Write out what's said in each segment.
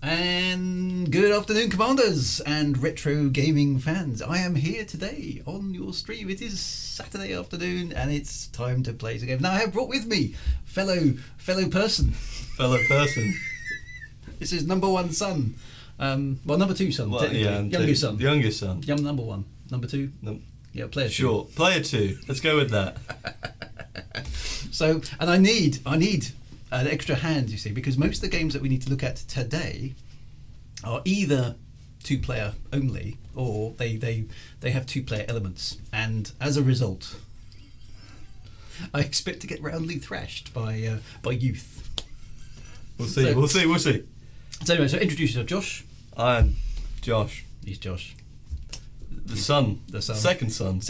And good afternoon, Commanders and retro gaming fans. I am here today on your stream. It is Saturday afternoon and it's time to play some games. Now I have brought with me fellow person. This is number one son. Number two son. Well, yeah, youngest son. Youngest son. Number one. Number two. Yeah, player two. Sure, player two. Let's go with that. So, and I need an extra hand, you see, because most of the games that we need to look at today are either two-player only, or they have two-player elements, and as a result, I expect to get roundly thrashed by youth. We'll see. So anyway, introduce yourself, Josh. I'm Josh. He's Josh. The son. Second son.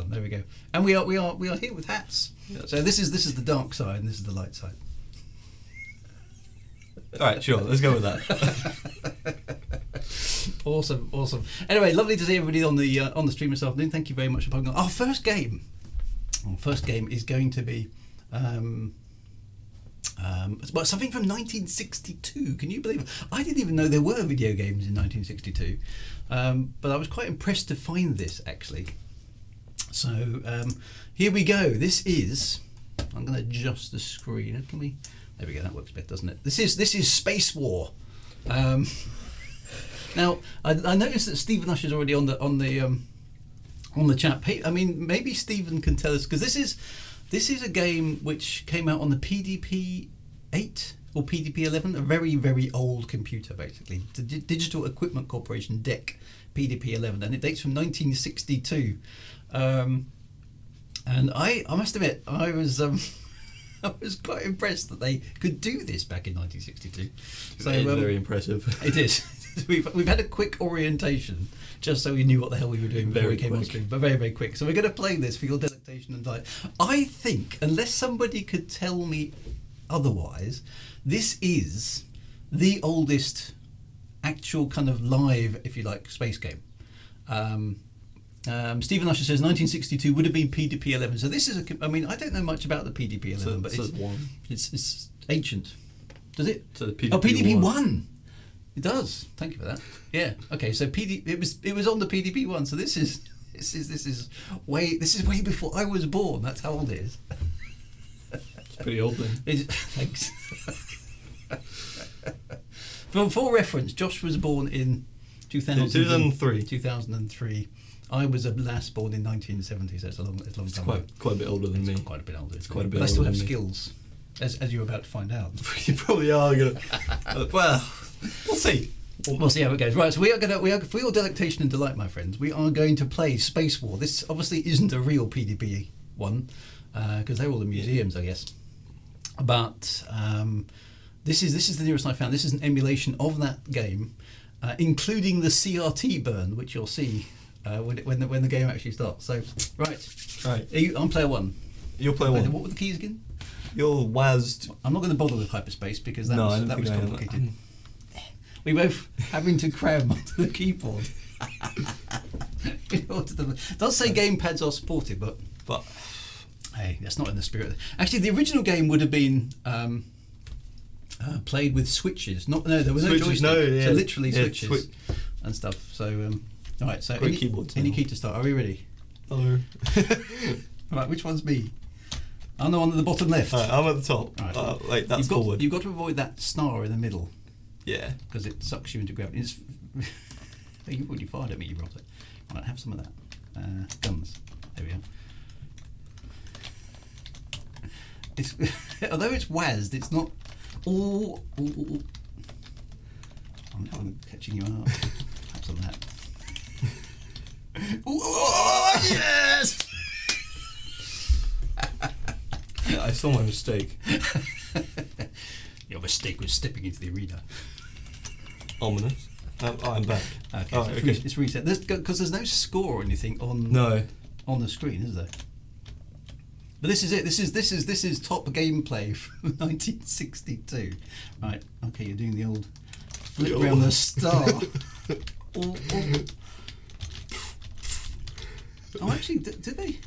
There we go. And we are here with hats. Yep. So this is the dark side, and this is the light side. All right, sure. Let's go with that. Awesome. Anyway, lovely to see everybody on the stream this afternoon. Thank you very much for popping on. Our first game is going to be something from 1962. Can you believe it? I didn't even know there were video games in 1962, but I was quite impressed to find this actually. So here we go. This is. I'm going to adjust the screen. Can we? There we go. That works better, doesn't it? This is Space War. Now I noticed that Stephen Usher's already on the chat. I mean, maybe Stephen can tell us, because this is a game which came out on the PDP 8 or PDP 11, a very very old computer basically. The Digital Equipment Corporation DEC PDP 11, and it dates from 1962. And I must admit I was quite impressed that they could do this back in 1962. So very impressive. It is. We've had a quick orientation just so we knew what the hell we were doing before we came on stream, but very very quick. So we're going to play this for your delectation and delight. I think, unless somebody could tell me otherwise, this is the oldest actual kind of live, if you like, space game. Stephen Usher says 1962 would have been PDP 11. So this is I mean, I don't know much about the PDP 11, but it's ancient. Does it? So the PDP PDP 1. It does. Thank you for that. Yeah. Okay. So it was on the PDP 1. So this is way before I was born. That's how old it is. It's pretty old then. Thanks. For reference, Josh was born in 2003. 2003. I was last born in 1970, so it's a long time. Quite a bit older than me. Quite a bit older. It's quite a bit but older. I still than have me. skills, as you're about to find out. You probably are gonna. Well, we'll see. We'll see how it goes. Right, so we are for your delectation and delight, my friends. We are going to play Space War. This obviously isn't a real PDP one, because they're all in museums, I guess. But this is the nearest I found. This is an emulation of that game, including the CRT burn, which you'll see. When the game actually starts. So right. I'm player one. You're player one. What were the keys again? You're WASD. I'm not going to bother with hyperspace because that was complicated. We both having to cram onto the keyboard. It does say gamepads are supported, but hey, that's not in the spirit. Actually, the original game would have been played with switches. There was no joystick. So literally switches and stuff. So. Alright, so any key to start. Are we ready? Hello. Right, which one's me? I'm the one at the bottom left. I'm at the top. Right. That's forward. You've got to avoid that star in the middle. Yeah. Because it sucks you into gravity. You've already fired at me, you brought it. Right, have some of that. Guns. There we are. Although it's WASD, it's not all. I'm catching you out. Have some of that. Yes! Yeah, I saw my mistake. Your mistake was stepping into the arena. Ominous. I'm back. Okay, it's reset. Because there's no score or anything on the screen, is there? But this is it. This is top gameplay from 1962. Right. Okay, you're doing the old flip around the star. Oh, actually, did they?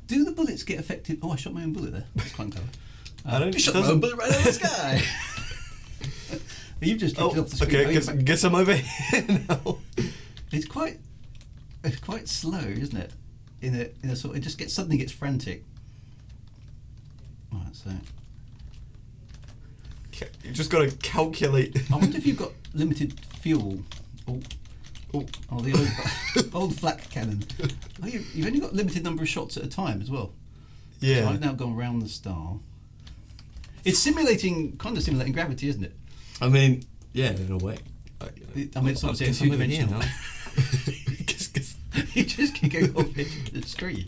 Do the bullets get affected? Oh, I shot my own bullet there. That's quite clever. I don't. Shot my own bullet right out of the sky. You've just drifted off the screen. Okay, guess I'm over here now. It's quite slow, isn't it? In a sort, it just suddenly gets frantic. Right, so you just got to calculate. I wonder if you've got limited fuel. Oh, the old flak cannon. Oh, you've only got limited number of shots at a time as well. Yeah. So I've now gone round the star. It's kind of simulating gravity, isn't it? I mean, yeah, in a way. I mean, it's obviously two-dimensional. You just keep going off the screen.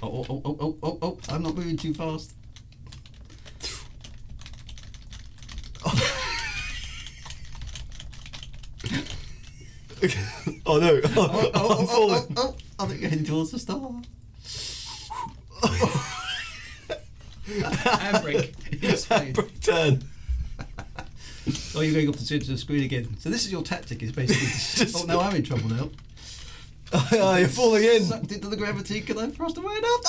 Oh, I'm not moving too fast. Oh no! I'm falling. I think you're heading towards the star. Handbrake. Handbrake turn. Oh, you're going off the center of the screen again. So this is your tactic, is basically oh, now I'm in trouble now. Oh, you're falling in. Sucked into the gravity. Can I thrust away enough?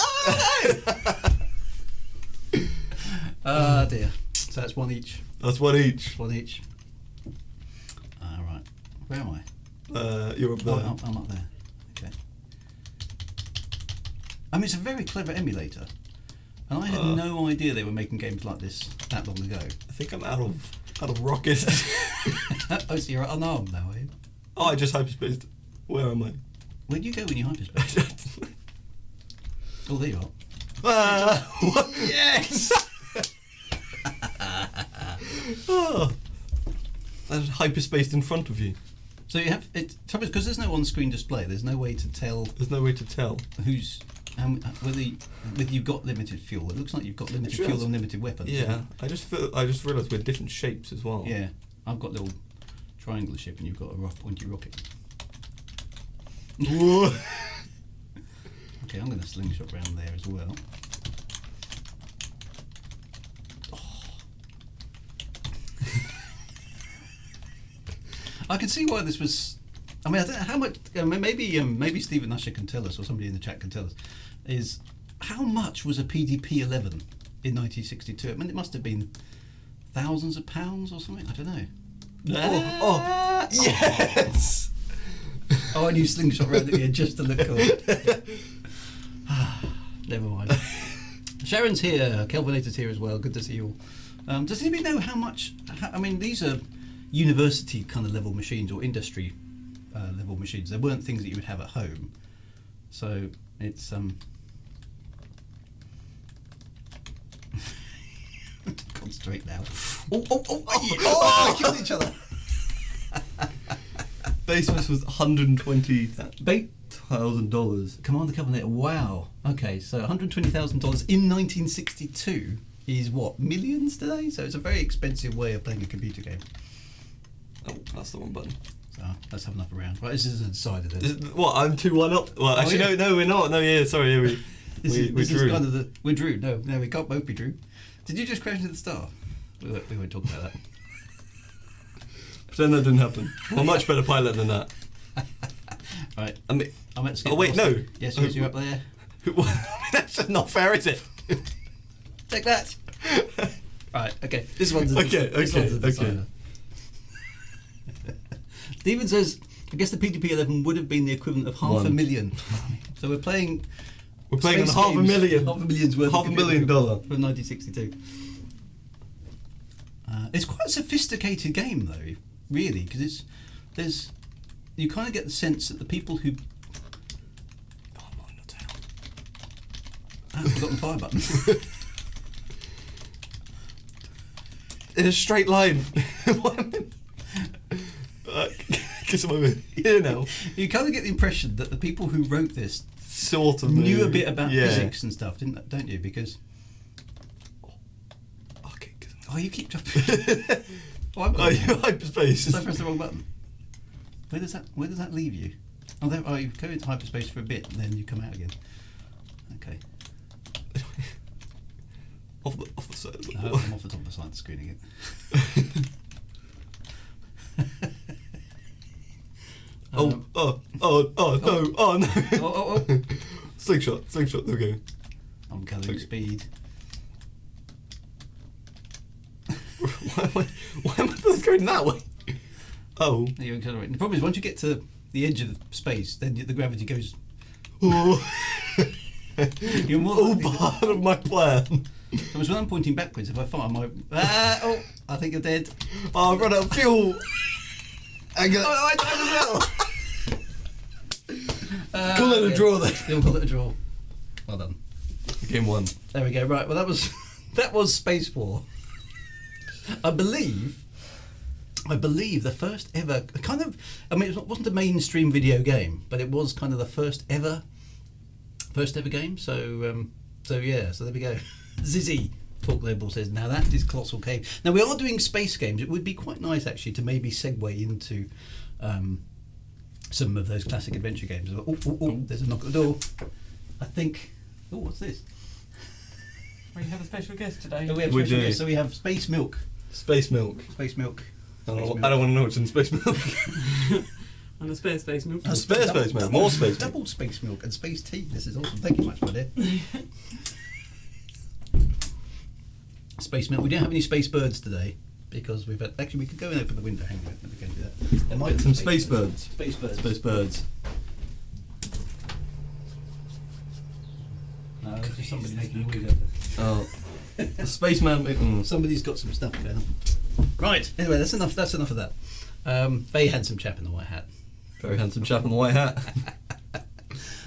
Ah, dear. So that's one each. That's one each. One each. Right. Where am I? You're up there. Oh, I'm up there. Okay. I mean, it's a very clever emulator. And I had no idea they were making games like this that long ago. I think I'm out of rockets. Oh, so you're unarmed now, are you? Oh, I just hyperspaced. Where am I? Where do you go when you hyperspace? Oh, there you are. What? Yes! Oh, that's hyperspaced in front of you. So you have it because there's no on-screen display. There's no way to tell. There's no way to tell whether you've got limited fuel. It looks like you've got limited fuel and limited weapons. Yeah, I just realised we're different shapes as well. Yeah, I've got a little triangular ship, and you've got a rough pointy rocket. Okay, I'm going to slingshot round there as well. I can see why this was. I mean, I don't know how much. Maybe Stephen Usher can tell us, or somebody in the chat can tell us, is how much was a PDP-11 in 1962? I mean, it must have been thousands of pounds or something. I don't know. Oh, yes! Oh, and you slingshot around at you just to look cool. Never mind. Sharon's here. Kelvinator's here as well. Good to see you all. Does anybody know how much? I mean, these are university kind of level machines or industry level machines. They weren't things that you would have at home. So it's concentrate now. Oh, we killed each other. Basemus was $120,000. Commander Covenant. Wow. Okay, so $120,000 in 1962 is what, millions today? So it's a very expensive way of playing a computer game. Oh, that's the wrong button. So let's have another round. Right, this is decided then. What? I'm 2-1 up. Well, actually, yeah. No, we're not. No, yeah, sorry, yeah, we drew. We drew. No, we can't both be drew. Did you just crash into the star? We weren't talking about that. Pretend that didn't happen. I'm a much better pilot than that. Right. I mean, I'm at oh wait, no. Yes, you're up there. That's just not fair, is it? Take that. Right. Okay. This one's a okay. Stephen says, I guess the PDP-11 would have been the equivalent of $500,000. So we're playing on $500,000. $500,000 $500,000 from 1962. It's quite a sophisticated game, though, really, because you kind of get the sense that the people who. Oh, I'm on your tail. I've forgotten the fire button. In a straight line. Guess I'm over here now. You kind of get the impression that the people who wrote this sort of knew a bit about physics and stuff, don't you? Because. Oh, you keep jumping. You're hyperspace. Did I press the wrong button? Where does that leave you? Oh, you go into hyperspace for a bit and then you come out again. Okay. off the side. No, I'm off the top of the side of the screen again. No! Oh no! Oh! Slingshot. Okay. I'm gathering speed. Why am I both going that way? Oh. You're accelerating. The problem is once you get to the edge of space, then the gravity goes. Oh. You're more all part of my plan. So when I'm pointing backwards, if I fire my... I think you're dead. Oh, I've run out of fuel. I died as well. Call it a draw then. We'll call it a draw. Well done. Game 1. There we go. Right. Well, that was Space War. I believe the first ever kind of. I mean, it wasn't a mainstream video game, but it was kind of the first ever game. So yeah. So there we go. Zizzy Talk Global says, now that is Colossal Cave. Now we are doing space games. It would be quite nice actually to maybe segue into some of those classic adventure games. Oh, there's a knock at the door. I think. Oh, what's this? We have a special guest today. Oh, we have We special do. guests. So we have Space Milk. Space milk. Space Milk. I don't want to know what's in space milk. And a spare space milk. A spare space milk. More space milk. Double Space Milk and Space Tea. This is awesome. Thank you much, my dear. Space Milk. We don't have any space birds today because we've had. Actually, we could go and open the window. Hang on, let me go and do that. There might be Some space birds. Space birds. Space birds. No, there's just somebody making noise over there. Oh. The spaceman. Somebody's got some stuff going on. Right. Anyway, that's enough. That's enough of that. Very handsome chap in the white hat. Very handsome chap in the white hat.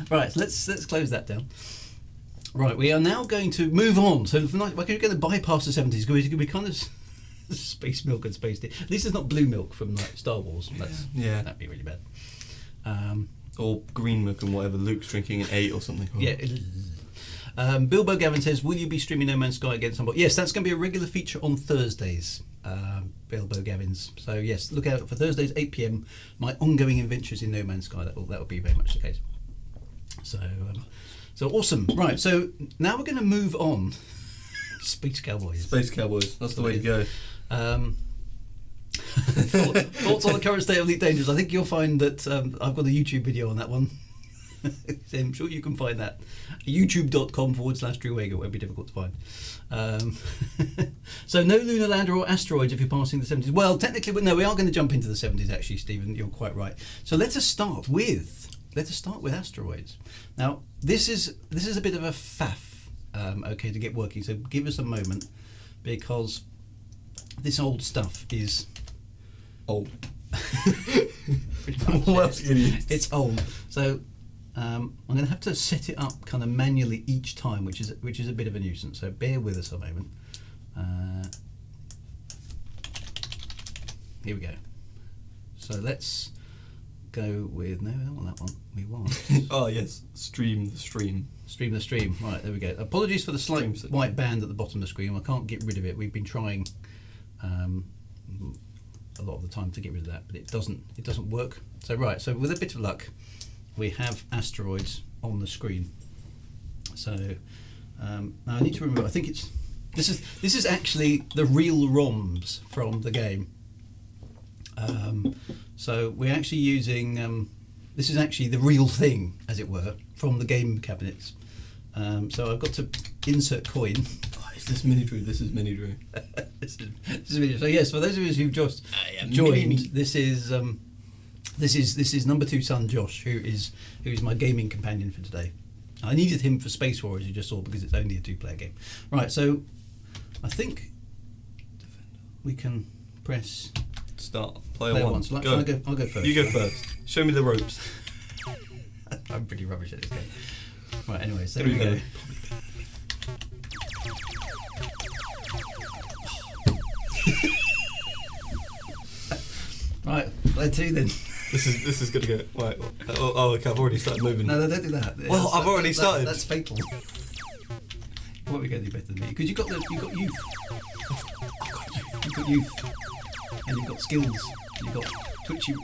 Right. So let's close that down. Right. We are now going to move on. So we're going to bypass the 70s. It's going to be kind of space milk and space tea. At least it's not blue milk from like Star Wars. Yeah. That'd be really bad. Or green milk and whatever Luke's drinking in 8 or something. Yeah. Bilbo Gavin says, will you be streaming No Man's Sky again somebody? Yes, that's going to be a regular feature on Thursdays, Bilbo Gavins. So yes, look out for Thursdays 8 PM, my ongoing adventures in No Man's Sky. That will be very much the case. So awesome. Right, so now we're going to move on. Space Cowboys. Space Cowboys, that's the way to go. Thoughts on the current state of Elite Dangerous? I think you'll find that I've got a YouTube video on that one. So I'm sure you can find that. youtube.com/Drew Wager. It won't be difficult to find. So no lunar lander or asteroids if you're passing the 70s. Well, technically, no, we are going to jump into the 70s actually, Stephen. You're quite right. So let us start with asteroids. Now, this is a bit of a faff, okay, to get working. So give us a moment, because this old stuff is old. What else can you? It's old. So I'm going to have to set it up kind of manually each time, which is a bit of a nuisance. So bear with us a moment. Here we go. So let's go with no, we don't want that one. We want oh yes, stream the stream. Stream the stream. Right, there we go. Apologies for the slight white band at the bottom of the screen. I can't get rid of it. We've been trying a lot of the time to get rid of that, but it doesn't work. So right, so with a bit of luck, we have asteroids on the screen. So now I need to remember. I think this is actually the real ROMs from the game. So we're actually using this is actually the real thing, as it were, from the game cabinets. So I've got to insert coin. Oh, is this Mini Drew? This is Mini Drew. This is Mini Drew. So yes, for those of you who've just joined, this is number 2 son Josh, who is my gaming companion for today. I needed him for Space War, as you just saw, because it's only a 2-player game. Right, so I think we can press start. Player one. So go. I'll go first. You go first. Show me the ropes. I'm pretty rubbish at this game. Right, anyway, so here we go. Right, player 2 then. This is gonna go. Right. Oh, okay. I've already started moving. No, don't do that. Well, I've already started. That's fatal. What are we going to do better than me? Because you've got youth. You've got youth. And you've got skills. You've got twitchy.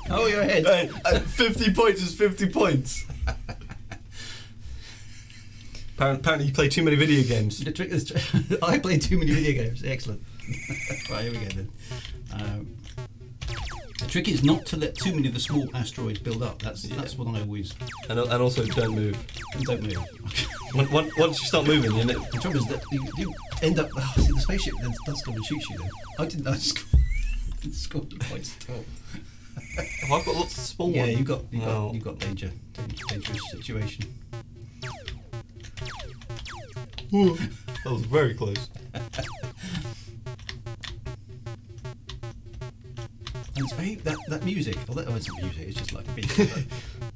Oh, you're ahead. Hey, 50 points is 50 points. Apparently you play too many video games. The trick is, I play too many video games. Excellent. Right, here we go then. The trick is not to let too many of the small asteroids build up. That's what I always. And also don't move. And don't move. Once you start moving, you know. The trouble is that you end up. Oh, see, the spaceship then does come and shoot you. Then I didn't. I scored points at all. Oh, I've got lots of small Yeah, ones. you got dangerous situation. Ooh, that was very close. And it's very that music. Although it's not music, it's just like a beat.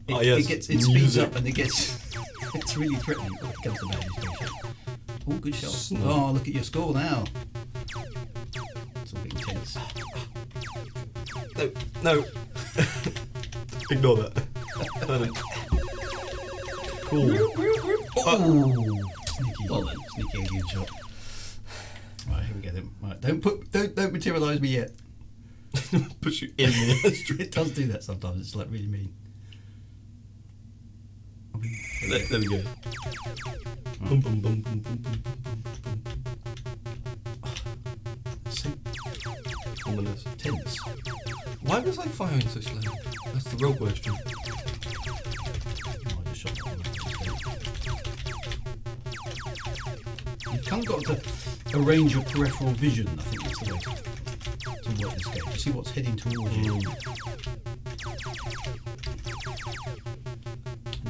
But Yes, it speeds up and it's really threatening when it comes to bad spaceship. Oh, good shot. Snap. Oh, look at your score now. It's all a bit intense. No. Ignore that. Cool. Oh, sneaky. Well then. Sneaky alien shot. Right, here we go then. Right, don't materialise me yet. Push you in the asteroid. It does do that sometimes. It's like really mean. There we go. Boom, boom, boom, boom, boom, boom, So ominous. tense. Why was I firing so slow? That's the real question. Oh, I just shot that one. You've kind of got to arrange your peripheral vision. I think that's the way to work this game. You see what's heading towards you.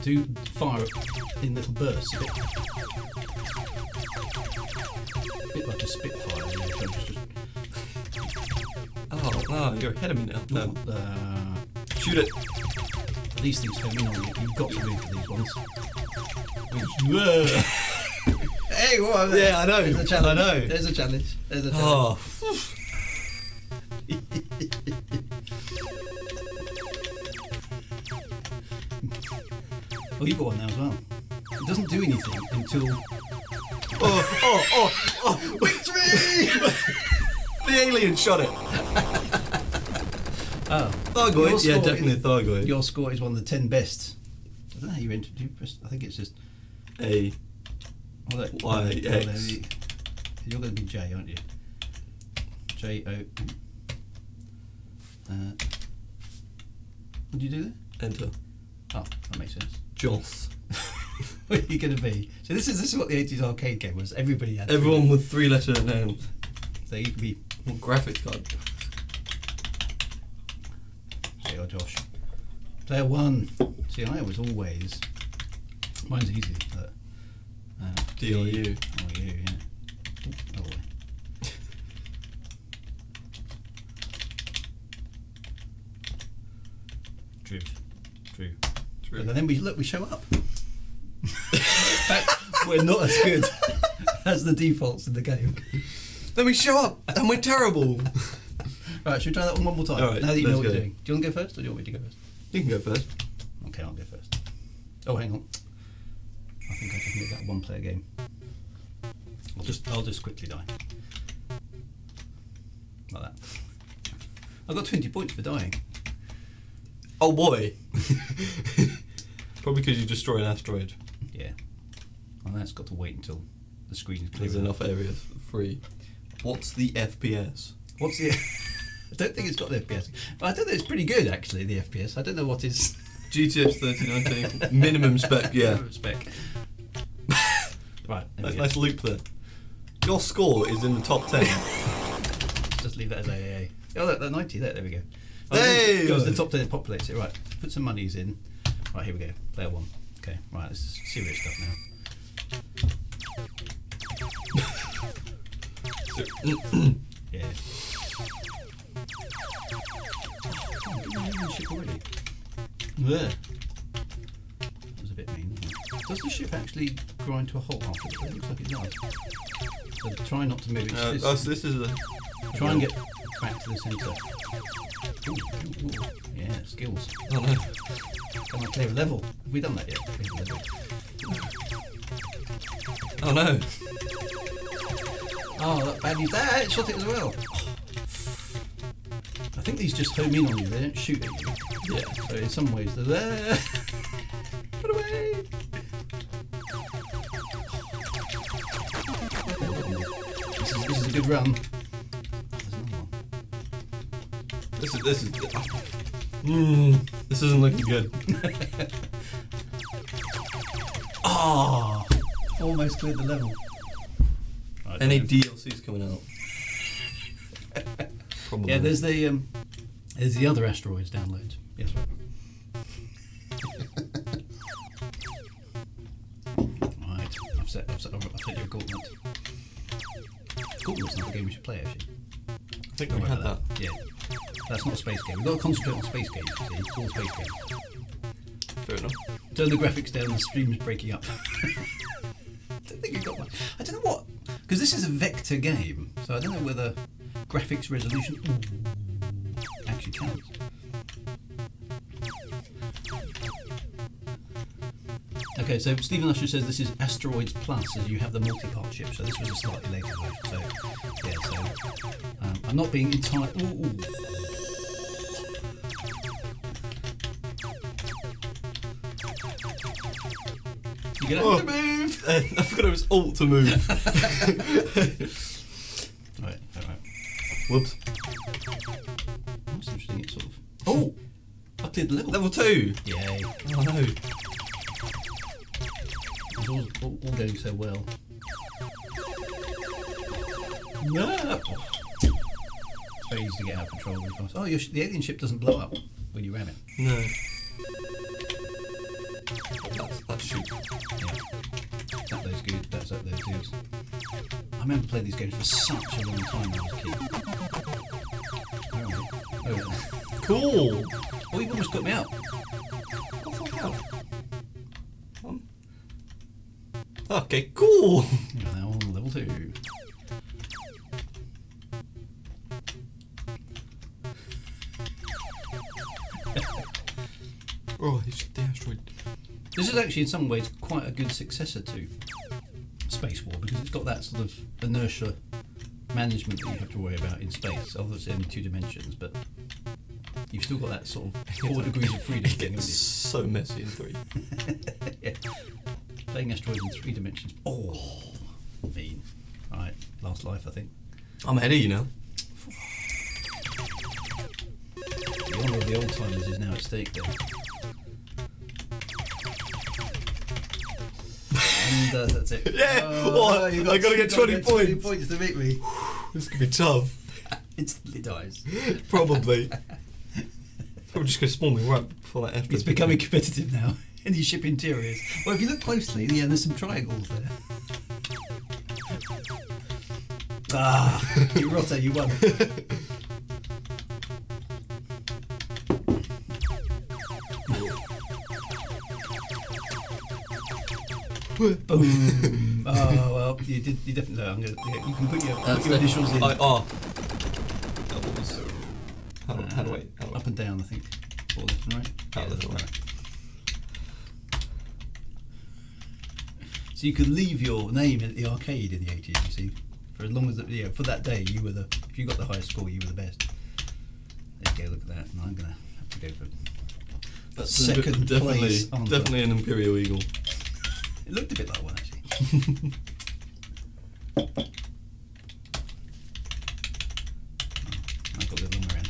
Do fire in little bursts. A bit like a Spitfire. You know, just Oh, you're ahead of me now. No. Shoot it. These things home in on you. You've got to move for these ones. Hey, what? Yeah, I know. There's a challenge. I know. There's a challenge. There's a challenge. Oh. Oh, you've got one now as well. It doesn't do anything until... Oh. Victory! The alien shot it. Oh. Thargoid? Yeah, Your score definitely a Thargoid. Your score is one of the 10 best. I don't know how you entered. I think it's just... A. Oh, that, Y, oh, X. You're going to be J, aren't you? J, O... what did you do there? Enter. Oh, that makes sense. Joss. What are you going to be? So this is what the 80s arcade game was. Everybody had... Everyone with 3-letter names. So you could be... What graphics card? Say, oh, Josh. Player 1. See, I was always... Mine's easy, but... D or U. Oh, U, yeah. Oh, boy. True. And then we show up. In fact, we're not as good as the defaults in the game. Then we show up and we're terrible. Right, should we try that one more time? All right, now that you know let's what go. you're doing. Do you want to go first or do you want me to go first? You can go first. Okay, I'll go first. Oh, hang on. I think I can make that a one-player game. I'll just quickly die. Like that. I got 20 points for dying. Oh boy. Probably because you destroy an asteroid. Yeah. Well, that's got to wait until the screen is clear. There's enough areas for free. What's the FPS? What's the... I don't think it's got the FPS. I don't think it's pretty good, actually, the FPS. I don't know what is... GTX 3090. Minimum spec, yeah. Spec. Right, there we go. Nice loop there. Your score is in the top 10. Just leave that as AAA. Oh, that 90 there we go. Oh, Hey! it goes to the top 10, it populates it. Right, put some monies in. Right, here we go. Player 1. Okay, right, this is serious stuff now. Yeah. Ship already. There. That was a bit mean, wasn't it? Does the ship actually grind to a halt after it? It looks like it does. So try not to move it. So this is a... Try and get back to the centre. Ooh, ooh, ooh. Yeah, skills. Oh no. Can I clear a level? Have we done that yet? Clear a level. Oh no. Oh, that baddie's there. It shot it as well. I think these just home in on you. They don't shoot at you. Yeah. So in some ways they're there. Put away. This is a good run. There's another one. This isn't looking good. Oh, Almost cleared the level. Right, Any DLCs coming out? Probably. Yeah, there's the other Asteroids download. Yes. Right, I've set your gauntlet. Gauntlet's not a game we should play, actually. I think we had that. Yeah. That's not a space game. We've got to concentrate on space games, you see. It's all space game. Fair enough. Turn the graphics down, the stream's breaking up. I don't think you got one. I don't know what, because this is a vector game, so I don't know whether graphics resolution actually counts. Okay, so Stephen Usher says this is Asteroids Plus, as you have the multi-part ship, so this was a slightly later version. So, yeah, so I'm not being entirely. Ooh. You're gonna have to move. I forgot it was alt to move. Right. Whoops. That's interesting. It's sort of. Oh, I cleared the level. Level 2. Yay! Oh no. It's all going so well. No. It's very easy to get out of control really fast. Oh, the alien ship doesn't blow up when you ram it. No. That's shoot. Yeah. Tap those good. That's up those dudes. I remember playing these games for such a long time when I was a kid. Oh, Cool. oh, you've almost got me out. Okay, cool. You're now on level 2. Oh, it's the asteroid. This is actually in some ways quite a good successor to Space War because it's got that sort of inertia management that you have to worry about in space. Obviously only 2 dimensions, but you've still got that sort of 4 degrees of freedom. It gets so messy in 3. Yeah. Playing asteroids in 3 dimensions. Oh, mean. Right, last life I think. I'm ahead of you now. The honour of the old timers is now at stake then. And that's it. Yeah! Oh, I gotta get 20 20 points. points to beat me. This could be tough. Instantly dies. Probably. Probably just gonna spawn me right before that asteroid. It's becoming competitive now. In these ship interiors. Well, if you look closely, yeah, there's some triangles there. Ah, you rotter, you won. Boom. Oh well, you definitely. No, I'm gonna. Yeah, you can put your initials in. How do I? Up and down, I think. Or left and right. Left and right. So you could leave your name at the arcade in the 80s. You see, for as long as for that day you were the. If you got the highest score, you were the best. There you go. Look at that. And I'm gonna have to go for second place. Definitely an Imperial Eagle. It looked a bit like one actually. I've got the wrong around.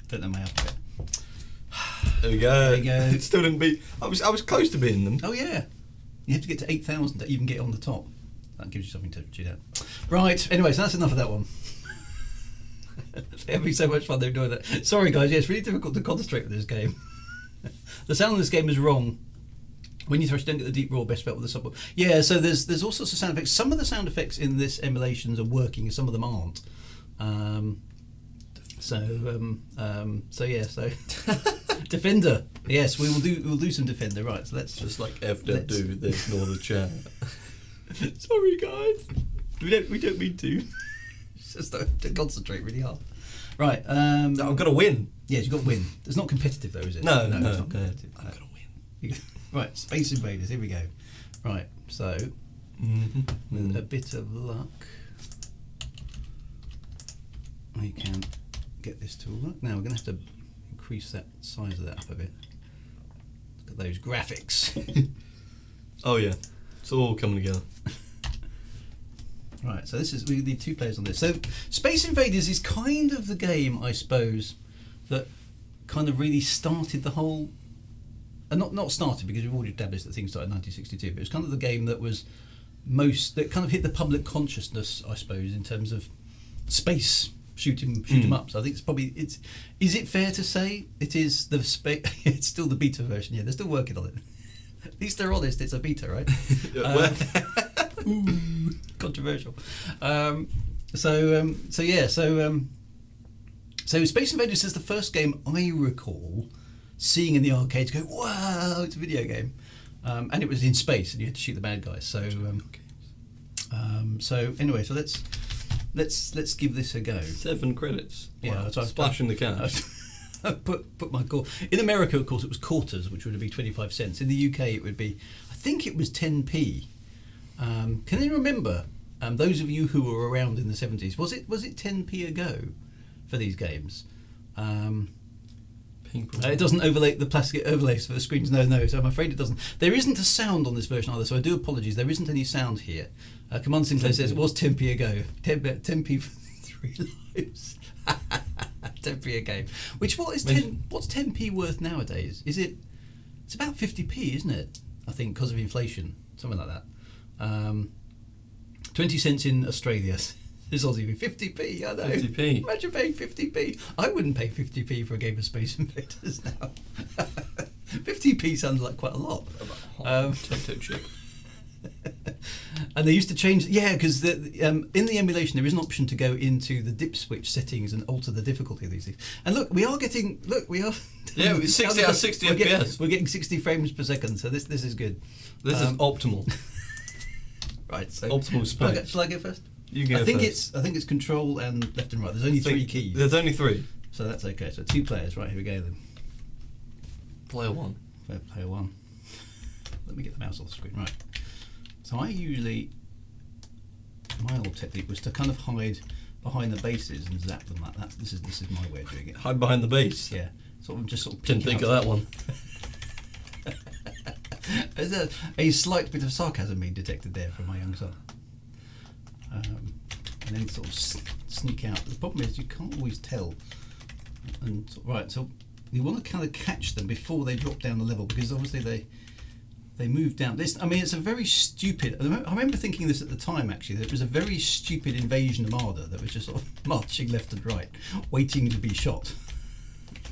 Don't know my alphabet. There we go. There you go. It still didn't beat. I was close to beating them. Oh yeah. You have to get to 8,000 to even get on the top. That gives you something to cheat out. Right. Anyway, so that's enough of that one. It's having so much fun they're doing that. Sorry guys. Yeah, it's really difficult to concentrate with this game. The sound of this game is wrong. When you throw, don't get the deep raw, best felt with the sub. Yeah, so there's all sorts of sound effects. Some of the sound effects in this emulations are working, some of them aren't. So yeah, so Defender. Yes, we'll do some Defender. Right, so let's just like F don't do this nor the chat. Sorry guys, we don't mean to. Just to concentrate really hard. Right, I've got to win. Yes, you've got to win. It's not competitive though, is it? No, it's not competitive. I'm gonna win. Right, Space Invaders, here we go. Right, so, with a bit of luck, we can get this to work. Now, we're going to have to increase that size of that up a bit. Look at those graphics. Oh yeah, it's all coming together. Right, so we need 2 players on this. So, Space Invaders is kind of the game, I suppose, that kind of really started the whole not started because we've already established that things started in 1962, but it was kind of the game that was that kind of hit the public consciousness, I suppose, in terms of space shoot 'em up. So I think is it fair to say it is the it's still the beta version? Yeah, they're still working on it. At least they're honest. It's a beta, right? Ooh, controversial. So Space Invaders is the first game I recall seeing in the arcades. Go, wow, it's a video game, and it was in space, and you had to shoot the bad guys. So anyway, so let's give this a go. 7 credits. Yeah, wow. so Splashing the cash. I put my call. In America, of course, it was quarters, which would be 25 cents. In the UK, it would be, I think it was 10p. Can you remember? Those of you who were around in the 70s, was it 10p a go for these games? It doesn't overlay the plastic overlays for the screens. No. So I'm afraid it doesn't. There isn't a sound on this version either. So I do apologize. There isn't any sound here. Commander Sinclair says it was 10p a go. 10p for 3 lives. 10p a game. Which what's 10p worth nowadays? It's about 50p, isn't it? I think because of inflation, something like that. 20 cents in Australia. This Aussie 50p. I know. 50p. Imagine paying 50p. I wouldn't pay 50p for a game of Space Invaders now. 50p sounds like quite a lot. Toto chip. And they used to change, because in the emulation there is an option to go into the dip switch settings and alter the difficulty of these things. And look, we are. Yeah, 60 out of 60 FPS. We're getting 60 frames per second, so this is good. This is optimal. Right, so optimal space. Shall I go first? You go first. I think it's control and left and right. There's only 3 keys. There's only 3. So that's okay. So 2 players. Right, here we go then. Player 1. Player 1. Let me get the mouse off the screen. Right. So my old technique was to kind of hide behind the bases and zap them like that. This is my way of doing it. Hide behind the base. Yeah. Didn't think of that one. There's a slight bit of sarcasm being detected there from my young son. And then sort of sneak out. The problem is you can't always tell. And so you want to kind of catch them before they drop down the level, because obviously they move down. It's a very stupid. I remember thinking this at the time, actually, that it was a very stupid invasion armada that was just sort of marching left and right, waiting to be shot.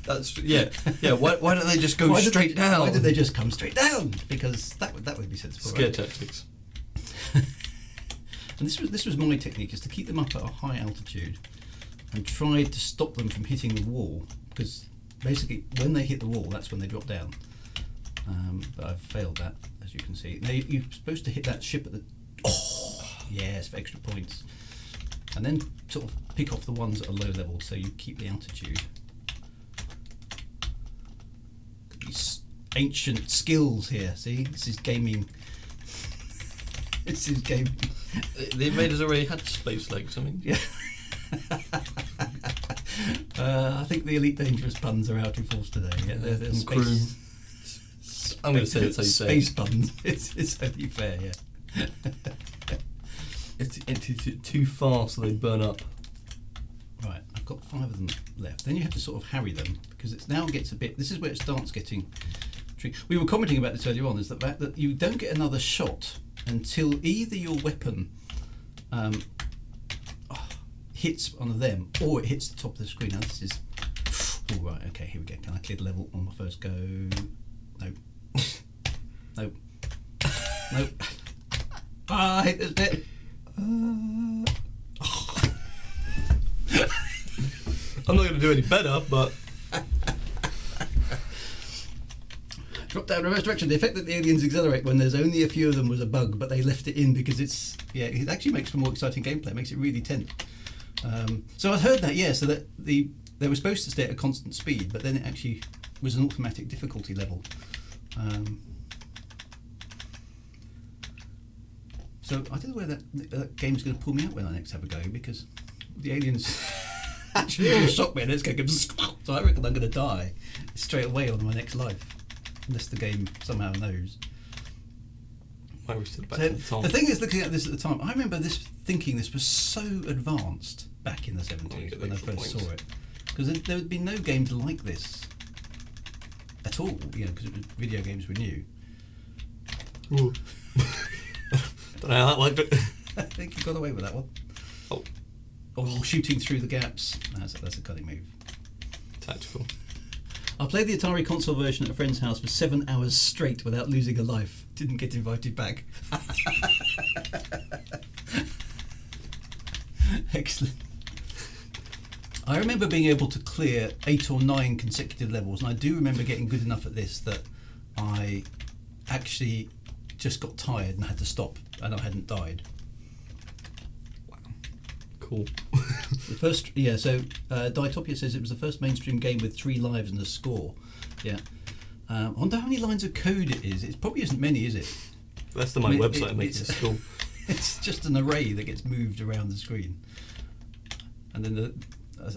That's yeah. Why don't they just go straight down? Why did they just come straight down? Because that would be sensible. Scare right? tactics. And this was my technique, is to keep them up at a high altitude and try to stop them from hitting the wall, because basically when they hit the wall, that's when they drop down. But I've failed that, as you can see. Now you're supposed to hit that ship at the yes, for extra points, and then sort of pick off the ones at a low level so you keep the altitude. These ancient skills here. See, this is gaming. This is gaming. The Invaders already had space legs. I mean, yeah. I think the Elite Dangerous puns are out in force today. Yeah, they're space. I'm going to say it's how you say space puns. It's only fair, yeah. It's too fast, so they burn up. Right, I've got 5 of them left. Then you have to sort of harry them, because it now gets a bit. This is where it starts getting tricky. We were commenting about this earlier on. Is the fact that you don't get another shot until either your weapon hits one of them, or it hits the top of the screen. Now this is. Oh right, okay. Here we go. Can I clear the level on my first go? Nope. Nope. Nope. I hit this bit. I'm not going to do any better, but drop down reverse direction. The effect that the aliens accelerate when there's only a few of them was a bug, but they left it in because it actually makes for more exciting gameplay. It makes it really tense. So I've heard that, so that they were supposed to stay at a constant speed, but then it actually was an automatic difficulty level. So I don't know where that game's going to pull me out when I next have a go, because the aliens actually will shock me and it's going to go. So I reckon I'm going to die straight away on my next life, unless the game somehow knows. Why are we still back So to the top? the thing is, looking at this at the time, I remember thinking this was so advanced back in the 70s when I first saw it, because there had been no games like this at all, you know, because video games were new. Ooh. Don't know how that worked, but I think you got away with that one. Oh. Oh, shooting through the gaps. That's a cunning move. Tactical. I played the Atari console version at a friend's house for 7 hours straight without losing a life. Didn't get invited back. Excellent. I remember being able to clear 8 or 9 consecutive levels, and I do remember getting good enough at this that I actually just got tired and had to stop, and I hadn't died. Wow. Cool. The first, yeah. So Dietopia says it was the first mainstream game with 3 lives and a score. Yeah. I wonder how many lines of code it is. It probably isn't many, is it? Less than my website makes it school. It's just an array that gets moved around the screen, and then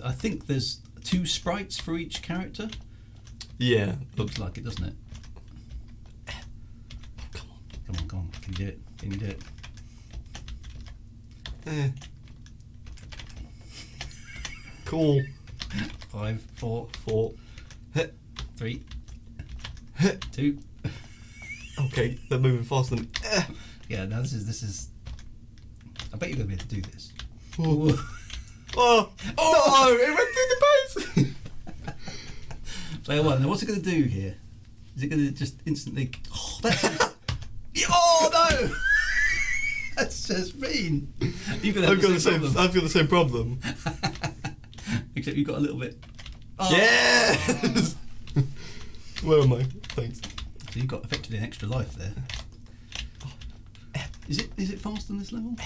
I think there's 2 sprites for each character. Yeah. Looks like it, doesn't it? Come on. Can you do it? Can you do it? Cool. 5, 4, 4. 3, 2. Okay, they're moving faster than. Yeah, now this is. I bet you're gonna be able to do this. Oh! Oh! It went through the base. Player 1. Now, what's it gonna do here? Is it gonna just instantly? Oh, that's. Oh no! That's just mean. You're gonna have the same problem. I've got the same problem. Except you've got a little bit. Oh. Yes! Where am I? Thanks. So you've got effectively an extra life there. Is it fast on this level?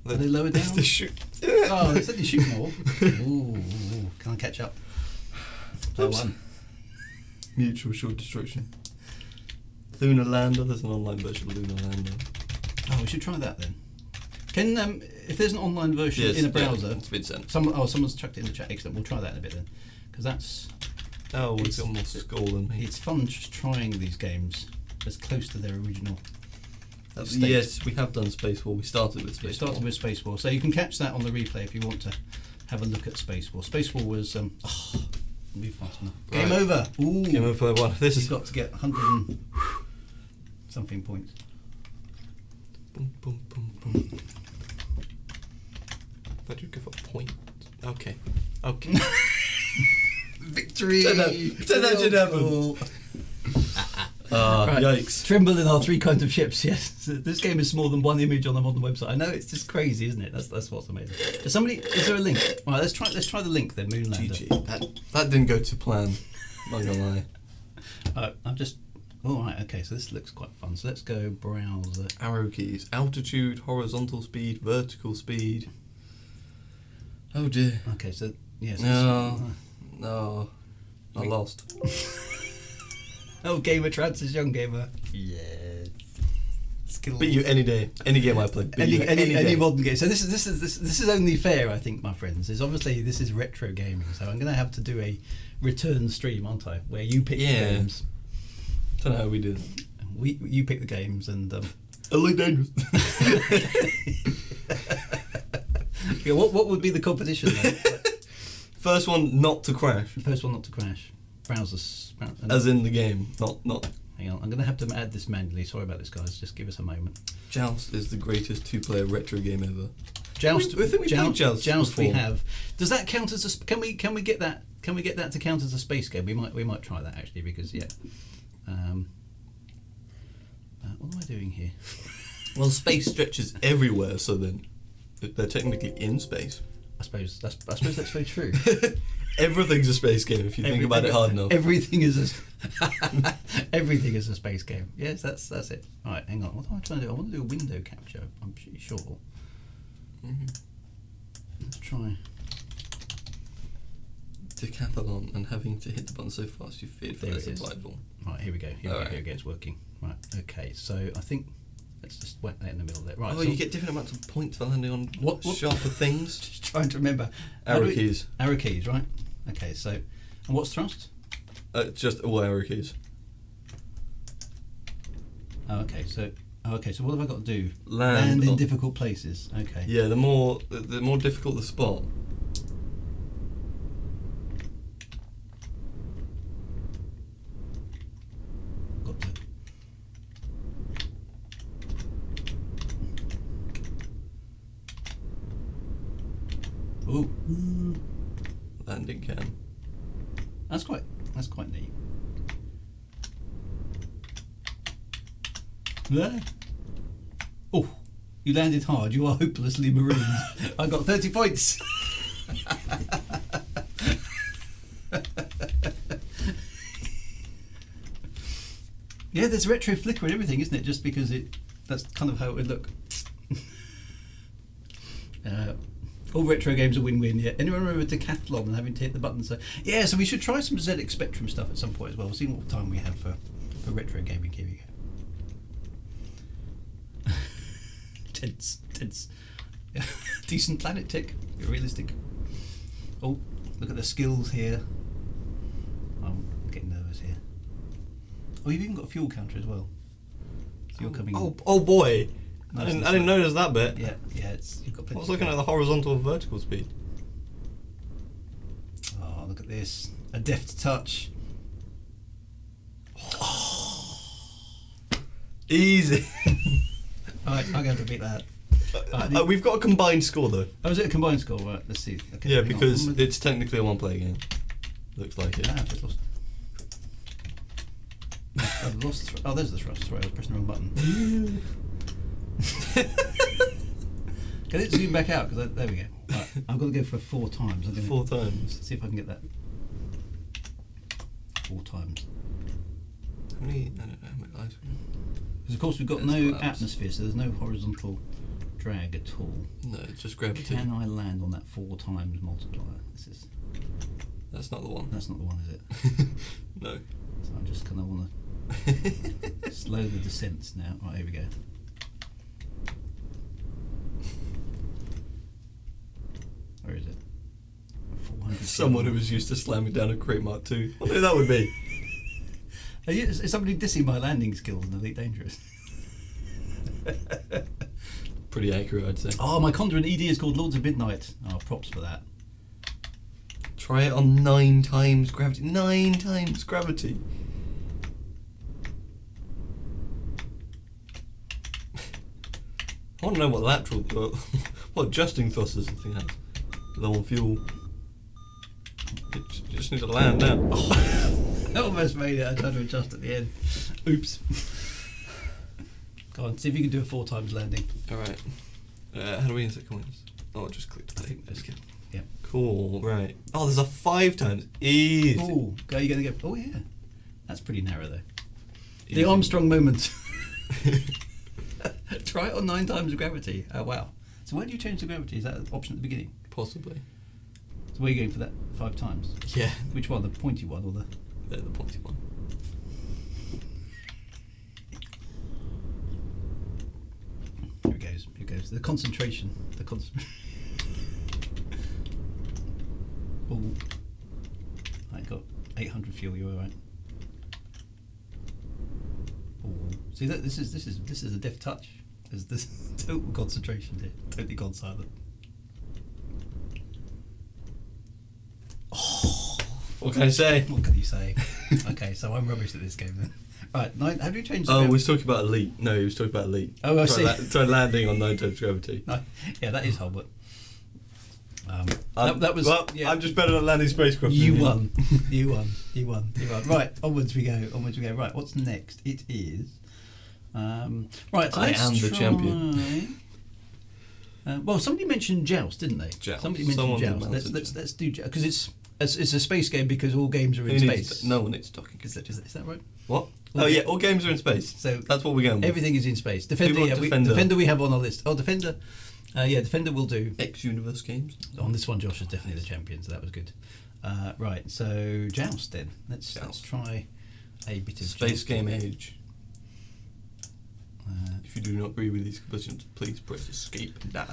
Are they lower down? It's the shoot. Oh, they said you shoot more. Ooh, can I catch up? Player 1. Mutual short destruction. Lunar Lander. There's an online version of Lunar Lander. Oh, we should try that then. Can if there's an online version in a browser? Yeah, it's been sent. Someone's chucked it in the chat. Excellent. We'll try that in a bit then, because that's. Oh, it's got more skull than me. It's fun just trying these games as close to their original. State. Yes, we have done Space War. We started with Space War. Started with Space War, so you can catch that on the replay if you want to have a look at Space War. Space War was move fast enough. Game Right. over. Ooh. Game over for one. This You've is got to get 100 and something points. boom, boom, boom, boom. Thought you'd give a point. Okay. Victory! Pretend that didn't happen. Right. Yikes. Tremble in our 3 kinds of ships. Yes, this game is more than one image on the modern website. I know, it's just crazy, isn't it? That's what's amazing. Is there a link? All right, let's try the link then. Moonlander. GG. That didn't go to plan. Not gonna lie. I'm just. All right. Okay. So this looks quite fun. So let's go browser. Arrow keys. Altitude, horizontal speed, vertical speed. Oh dear. Okay. So yes. No. I lost. Oh, gamer trans is young gamer. Yeah. Skills. Beat you any day. Any game I play. Beat you any day. Any modern game. So this is only fair, I think, my friends. Is obviously this is retro gaming. So I'm going to have to do a return stream, aren't I? Where you pick the games. Don't know how we did. You pick the games and. Elite Dangerous. Yeah, what would be the competition then? First one not to crash. The first one not to crash. Browsers. As in the game, not. Hang on, I'm going to have to add this manually. Sorry about this, guys. Just give us a moment. Joust is the greatest 2-player retro game ever. Joust. I think we played Joust we before. have. Does that count as a? Can we get that? Can we get that to count as a space game? We might try that actually because yeah. What am I doing here? Well, space stretches everywhere, so then they're technically in space. I suppose that's very true. Everything's a space game if you think about it hard enough. Everything is everything is a space game. Yes, that's it. All right, hang on. What am I trying to do? I want to do a window capture. I'm pretty sure. Mm-hmm. Let's try. Decathlon and having to hit the button so fast you feared for There this it is. survival. Right, here we go. Here we go. It's working. Right. Okay. So I think let's just whack that in the middle there. Right. Oh, so you get different amounts of points for landing on what? sharper things. Just trying to remember. Arrow keys. Arrow keys, right? Okay. So, and what's thrust? Just all arrow keys. Oh, okay. So what have I got to do? Land in on- difficult places. Okay. Yeah, the more difficult the spot. Ooh, Landing can. that's quite neat. There. Oh, you landed hard. You are hopelessly marooned. I got 30 points. Yeah, there's retro flicker and everything, isn't it? Just because that's kind of how it would look. All retro games are win-win. Yeah. Anyone remember Decathlon and having to hit the button? So yeah, so we should try some ZX Spectrum stuff at some point as well. We'll see what time we have for retro gaming. Here we go. Tense. Yeah. Decent planet tick. Realistic. Oh, look at the skills here. I'm getting nervous here. Oh, you've even got a fuel counter as well. So you're coming. Oh boy! Nice I didn't notice that bit. Yeah. You've got plenty. I was looking at the horizontal and vertical speed. Oh, look at this. A deft touch. Easy. Alright, I'm going to beat that. We've got a combined score though. Oh, is it a combined score? Right, let's see. Okay, Yeah, hang on. because it's technically a one-player game. Looks like it. I've just lost. I've lost. Oh, there's the thrust. Sorry, I was pressing the wrong button. Can it zoom back out? Because there we go. Right, I've got to go for 4 times. I'm gonna 4 times. see if I can get that. 4 times. How many? I don't know how many lives we have. Because of course we've got There's no collapse. atmosphere, so there's no horizontal drag at all. No, it's just gravity. Can I land on that 4 times multiplier? That's not the one. That's not the one, is it? No. So I just kind of want to slow the descents now. Right, here we go. Where is it? 400. Someone who was used to slamming down a crate mark 2. What do that would be? Is somebody dissing my landing skills in Elite Dangerous? Pretty accurate, I'd say. Oh, my Conjuring ED is called Lords of Midnight. Oh, props for that. Try it on 9 times gravity. 9 times gravity. I want to know what lateral, what adjusting thrusters the thing has. Low on fuel. You just need to land now. I almost made it. I tried to adjust at the end. Oops. Go on, see if you can do a 4 times landing. Alright. How do we insert coins? Oh, just click the thing. Just kidding. Yeah. Cool, right. Oh, there's a 5 times. Easy. Oh, are you going to go? Oh, yeah. That's pretty narrow, though. Easy. The Armstrong moment. Try it on 9 times gravity. Oh, wow. So where do you change the gravity? Is that an option at the beginning? Possibly. So where are you going for that 5 times? Yeah. Which one? The pointy one or the... They're the pointy one. Here it goes. Here it goes. The concentration. Oh, I got 800 fuel. You're all right. Oh, see that this is a deft touch. There's this total concentration here. Totally gone silent. Oh, What can I say? what can you say? Okay, so I'm rubbish at this game then. Right, how do you change the Oh, gram- we was talking about elite. No, he was talking about elite. Oh, I see. Try landing on 9 times gravity. No, yeah, that is Hulbert. I'm- That was. Well, yeah. I'm just better at landing spacecraft. You than won. You won. Right, onwards we go. Right, what's next? It is. Right, so I let's am the try- champion. Well, somebody mentioned Joust, didn't they? Joust. Somebody mentioned Someone Joust. mentioned Let's do Joust because it's a space game because all games are in Who needs space. no one needs docking. Is that right? What? All Oh ga- yeah, all games are in space. So That's what we're going with. everything is in space. Defender, want yeah, Defender. Defender we have on our list. Oh, Defender. Yeah, Defender will do. X-Universe games. On this one, Josh is definitely the champion, so that was good. Right, so Joust then. Let's Joust. try a bit of Space jousting. game age. If you do not agree with these conclusions, please press escape now.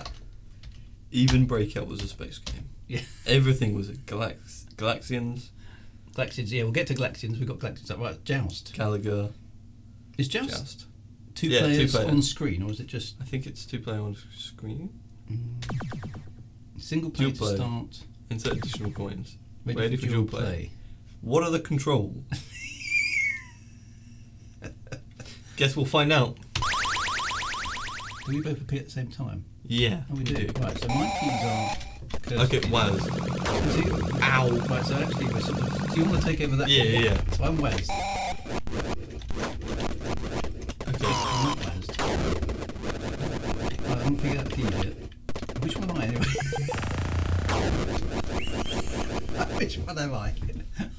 Even Breakout was a space game. Yeah. Everything was a Galaxians, Galaxians, yeah, we'll get to Galaxians. We've got Galaxians. Right, Joust. Gallagher, Is Joust, Joust. two Yeah, players 2 player. on screen, or is it just I think it's 2 player on screen. single player Dual to player. start? Insert additional coins. Ready for dual play. What are the controls? Guess we'll find out. Do we both appear at the same time? Yeah. Oh, we do. Right, so my keys are... Okay, Waz. Ow! Right, so actually we're sort of... Do you want to take over that? Yeah. So I'm Waz. Okay. I'm not Waz. I haven't figured out the keys yet. Which one am I anyway? Which one am I?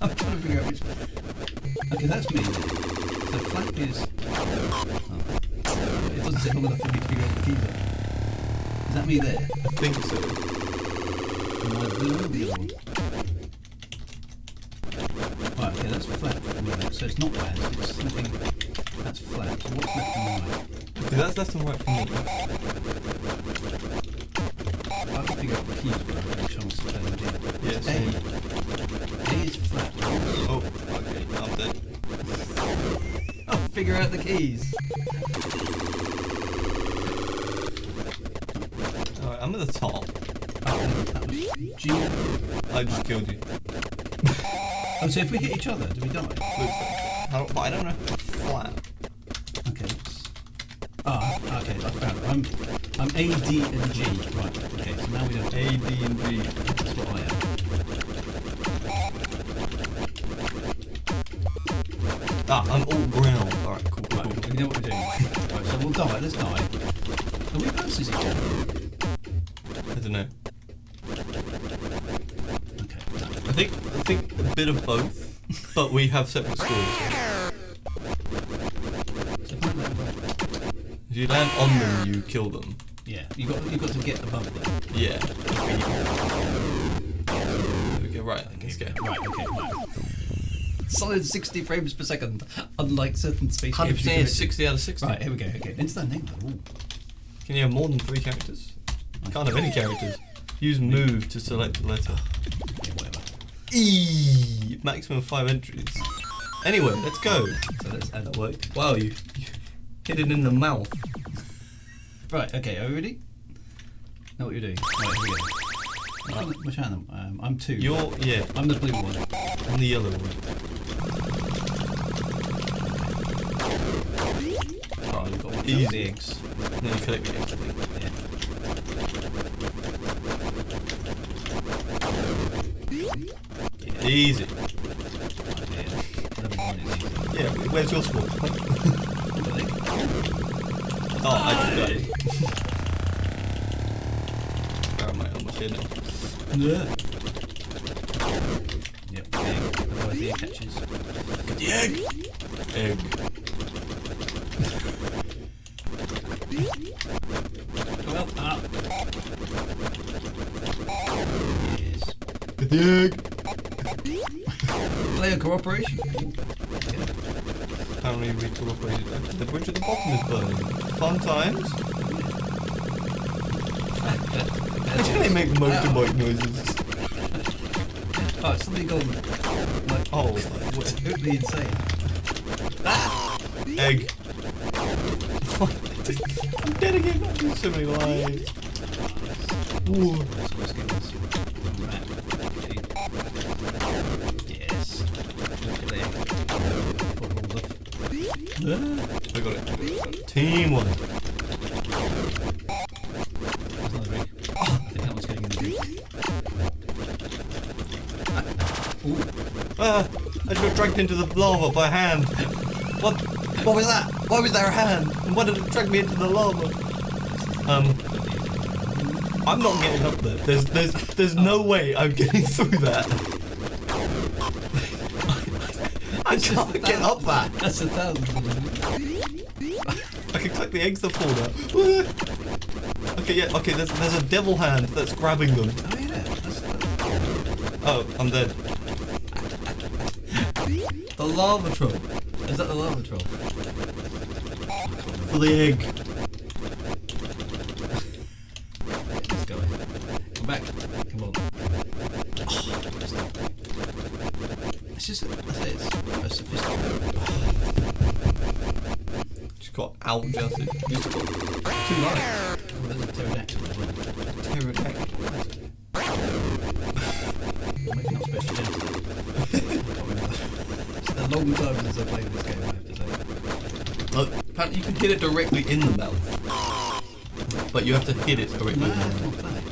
I'm trying to figure out which one. Okay, that's me. The flap is... Oh. It doesn't take long enough for me to figure out the keys are. Is that me there? I think so. Am I blue or the other one? Right, okay, that's flat for me. So it's not bad, it's something that's flat. So what's left and right? Okay, that's left and right for me. I can figure out the keys where I have a chance to play them down. Yes. A is flat. Oh, okay, I'm dead. I'll figure out the keys. Alright, I'm at the top. Oh, that was G. I just killed you. Oh, so if we hit each other, do we die? Looks like. But I don't know. Flat. Okay, let's... Ah, okay, I found it. I'm A, D and G. Right, okay, so now we know A, D, and G. that's what I am. Ah, I'm all ground. Alright, cool. Right, we know what we're doing. Right, so we'll die, let's die. Are we versus each other? I don't know. Okay. I think a bit of both, but we have separate scores. So if I land on- If you land on them, you kill them. yeah, you got to get above them. Yeah. Okay, right, let's go. Right, okay, right. Solid 60 frames per second, unlike certain space 100% games. is 60 out of 60. Right, here we go. Okay, into that name. Ooh. Can you have more than 3 characters? Can't have any characters. Use move to select the letter. Yeah, whatever. E maximum 5 entries. Anyway, let's go. So let's add That worked. Wow, you hit it in the mouth. Right, okay, are we ready? Know what you're doing. Right, here we go. Which one? I'm 2. Yeah, I'm the blue one. I'm the yellow one. Oh, you've got Easy. the eggs. No, you collect the eggs, I think. Yeah. Easy. Right, yeah. Level 1 is easy. Yeah, where's your score? Oh, I just died. Where am I? Almost here now. Yeah. Yep, egg. Otherwise the egg catches. Get the egg! Egg. Well, up. Yes. Get the egg! Player cooperation. Apparently we cooperated. The bridge at the bottom is burning. Fun times? Why do they make motorbike noises? Oh, it's something gone like Oh, totally insane. egg. I'm dead again. I've used so many lives. Ooh. Let's get this rat. Yes. Look at there. Put all the... I got it. Team 1. There's another egg. I think that one's getting in the drink. Ah, I just got dragged into the lava by a hand. What? What was that? Why was there a hand? And why did it drag me into the lava? I'm not getting up there. There's no way I'm getting through that. I can't get up that. That's 1,000. I can collect the eggs that fall down. Okay, yeah, okay, there's a devil hand that's grabbing them. Oh yeah, that's... Oh, I'm dead. The lava troll. Is that the lava troll? For the egg. Let's go. Come back. Come on. Oh, it's just, I say it's a sophisticated. Just got out-adjusted. You just got 2 lives. Oh, there's a pterodactyl as well. pterodactyl. Maybe not special gentle. It's a long time since I played this game, I have to say. Apparently you can hit it directly in the mouth. but you have to hit it correctly. No, not flat.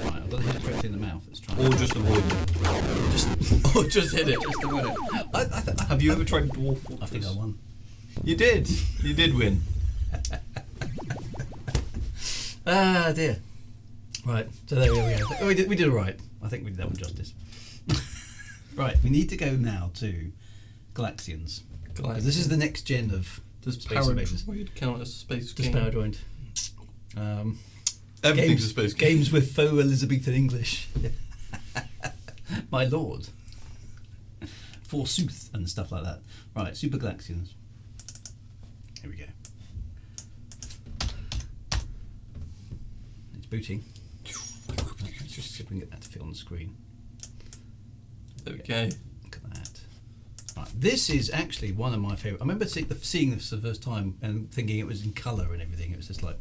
Right, I've got to hit it directly in the mouth. Let's try. Or just avoid it. Or just hit it. Just avoid it. Have you ever tried Dwarf Fortress? I think I won. You did. You did win. Ah dear. Right, so there we go. Oh, we did all right. I think we did that one justice. Right, we need to go now to Galaxians. Because this is the next gen of Space Invaders. Paradroid count as a space Does game? Parajoint. Everything's a space game. Games with faux Elizabethan English. My lord. Forsooth and stuff like that. Right, Super Galaxians. Here we go. It's booting. Let's just see if we can get that to fit on the screen. Okay. Look at that. Right, this is actually one of my favourite. I remember seeing this the first time and thinking it was in colour and everything. It was just like,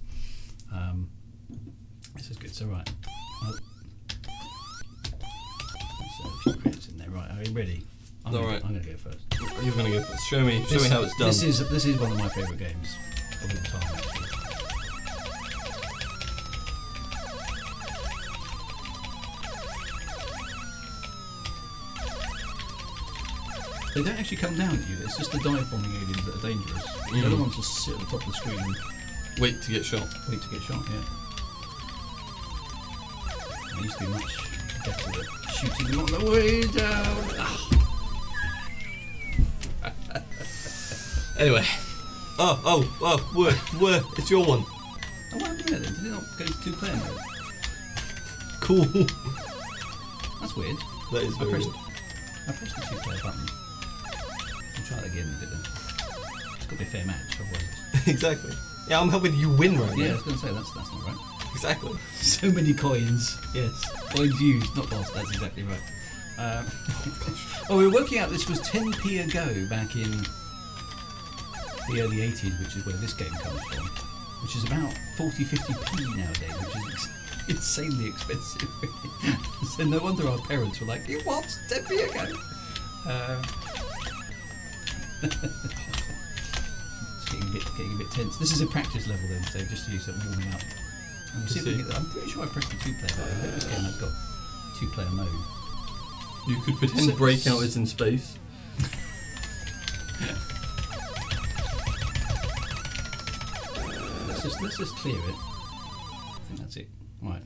this is good. So right, there's a few credits in there. Right, are you ready? I'm Alright. going to go first. You're going to go first. Show me how it's done. This is one of my favourite games of all time. Actually. They don't actually come down at you. It's just the dive bombing aliens that are dangerous. The other ones just sit at the top of the screen and Wait to get shot. wait to get shot. Yeah. They used to be much better at shooting them on the way down. Anyway. Oh, word. It's your one. Oh, what happened there then? Did it not go to 2-player mode? Cool. That's weird. That is very weird. I pressed the 2-player button. I'll try that again with it then. It's got to be a fair match, otherwise. Exactly. Yeah, I'm helping you win right Yeah, I now. was going to say, that's not right. Exactly. So many coins. Yes. Coins used, not lost. That's exactly right. Well, we were working out this was 10p a go back in the early 80s, which is where this game comes from, which is about 40-50p nowadays, which is insanely expensive. So no wonder our parents were like, "You what? 10p a go?" It's getting a bit tense. This is a practice level then, so just to do some warming up. And see if we can get, I'm pretty sure I pressed the 2-player button. I think this game has got 2-player mode. You could pretend Breakout is in space. Let's just clear it. I think that's it. Right.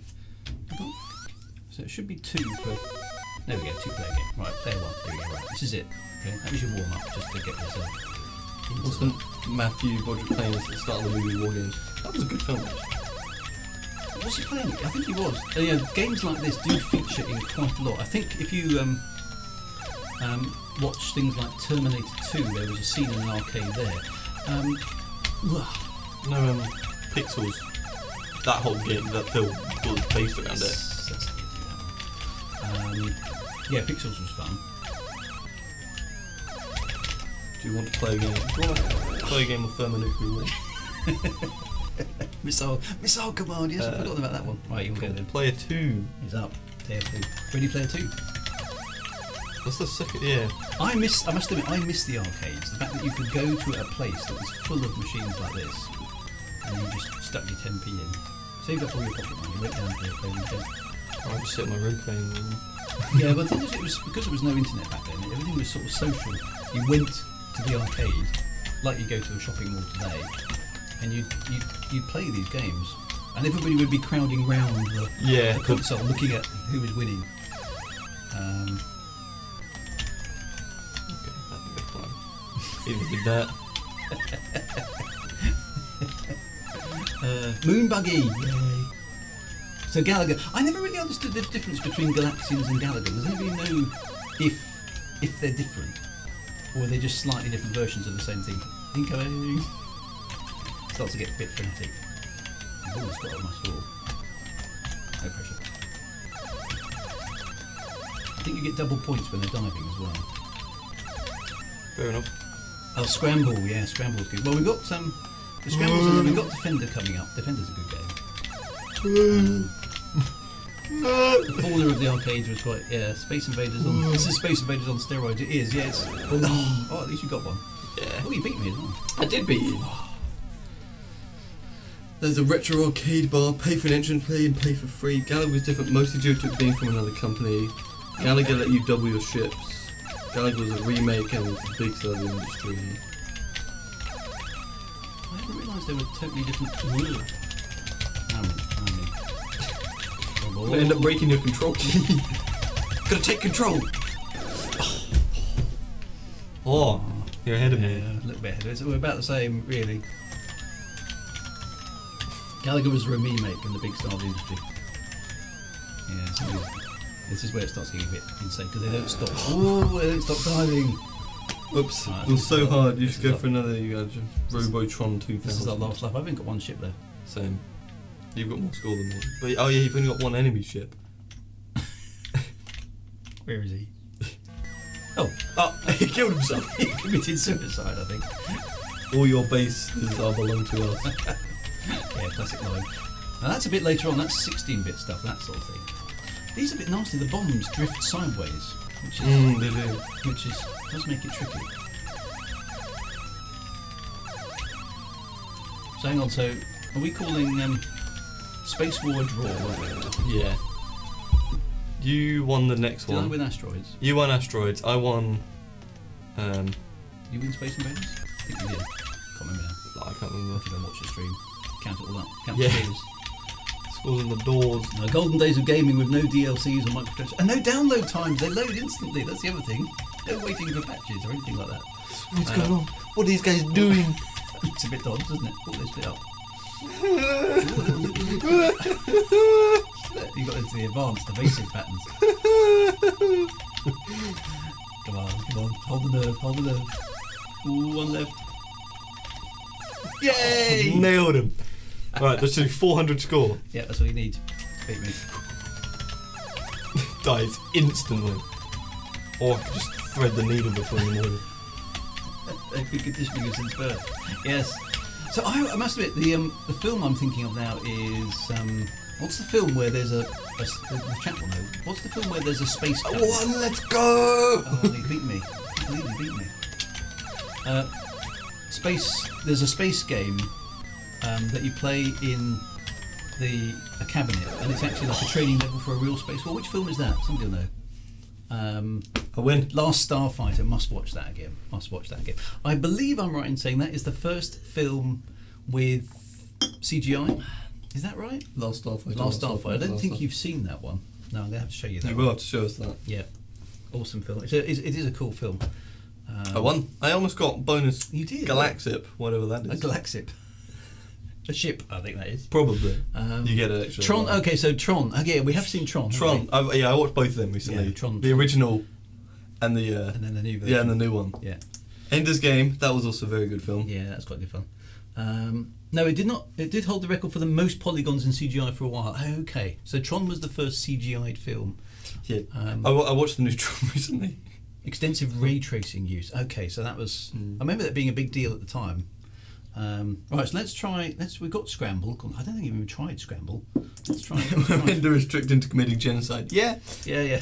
So it should be 2 for. There we go, 2-player game. Right, player 1. There we go. Right, this is it. Okay, that was your warm up, just to get yourself. Wasn't Matthew Broderick playing this at the start of the movie War Games? That was a good film. Was he playing it? I think he was. Games like this do feature in quite a lot. I think if you watch things like Terminator 2, there was a scene in an arcade there. No, Pixels. That whole game, that film, was based around it. Yeah, Pixels was fun. Do you want to play a game? Do you want to play a game of thermonuclear war? Missile command, yes, I've forgotten about that one. Right, you can go then. Player 2. He's up. Player 2. Ready Player 2? That's the second, yeah. I must admit, I miss the arcades. The fact that you could go to a place that was full of machines like this, and you just stuck your 10p in. Saved up all your pocket money, went down to the play weekend. I just sit in my room playing. Yeah, but the thing is, it was because there was no internet back then. Everything was sort of social. You went to the arcade, like you go to a shopping mall today, and you play these games, and everybody would be crowding round the console, looking at who was winning. Okay, that'd be good fun. Even did that. Moon buggy. Yay. So Gallagher, I never really understood the difference between Galaxians and Gallagher. Does anybody know if they're different, or are they just slightly different versions of the same thing? Incoming. Starts to get a bit frenetic. I've almost got on my sword. No pressure. I think you get double points when they're diving as well. Fair enough. Oh, Scramble, yeah, Scramble's good. Well, we've got the Scrambles and then we've got Defender coming up. Defender's a good game. The fauna of the arcades was quite, Space Invaders on. This is Space Invaders on steroids. It is, yes. Oh, at least you got one. Yeah. Oh, you beat me as well. I did beat you. There's a retro arcade bar, pay for an entrance play and pay for free. Galaga was different, mostly due to it being from another company. Galaga let you double your ships. Galaga was a remake and was a big sell of the industry. I didn't realise they were totally different. They end up breaking your control. Gotta take control! Oh, you're ahead of me. Yeah, a little bit ahead of it. So we're about the same, really. Galaga was a remake in the big star of the industry. Yeah, so this is where it starts getting a bit insane because they don't stop. Oh, they don't stop diving. Oops, Right, it was so hard. You this should is go for another Robotron 2000. This is our last lap. I've only got one ship there. Same. You've got more score than me. But oh yeah, you've only got one enemy ship. Where is he? Oh, He killed himself. he committed suicide, I think. All your bases are belong to us. Yeah, classic line. Now that's a bit later on. That's 16-bit stuff, that sort of thing. These are a bit nasty. The bombs drift sideways, which is They do. does make it tricky. So hang on. So are we calling Space War a draw? Yeah. You won the next Did I one. win Asteroids? You won Asteroids. I won. You win Space Invaders? I think you did. Can't remember now. I can't remember. If you don't watch the stream, count it all up. Count Yeah. the scores. Scores on the doors. No, golden days of gaming with no DLCs or microtransactions. And no download times, they load instantly, that's the other thing. No waiting for patches or anything like that. What's going on? What are these guys doing? It's a bit odd, doesn't it? Oh, they split up. You got into the advanced, evasive patterns. Come on, hold the nerve. Ooh, one left. Yay! Nailed him. Right, let's do 400 score. Yeah, that's all you need. Beat me. Dies instantly. Or I could just thread the needle between them. They've been conditioning you since birth. Yes. So I must admit, the film I'm thinking of now is what's the film where there's the chat will know. What's the film where there's a space? One, let's go! Oh, he beat me. Completely beat me. There's a space game that you play in a cabinet, and it's actually like a training level for a real space war. Which film is that? Somebody will know. I win. Last Starfighter. Must watch that again. I believe I'm right in saying that is the first film with CGI. Is that right? Last Starfighter. Last Starfighter. I don't think you've seen that one. No, I'm going to have to show you that. You one. will have to show us that. Yeah. Awesome film. It is a cool film. I won. I almost got bonus. You did. Galaxip, whatever that A is. Galaxip. A ship, I think that is. Probably. You get an extra. Tron. Okay, so Tron. Okay, we have seen Tron. Tron. I watched both of them recently. Yeah, Tron. The original and the And then the new version. yeah, and the new one. Yeah. Ender's Game. That was also a very good film. Yeah, that's quite good fun. No, it did not. It did hold the record for the most polygons in CGI for a while. Okay, so Tron was the first CGI'd film. Yeah. I watched the new Tron recently. Extensive ray tracing use. Okay, so that was. I remember that being a big deal at the time. Right, so let's try. We've got Scramble. I don't think we've even tried Scramble. Let's try. Ender is tricked into committing genocide. Yeah. Yeah.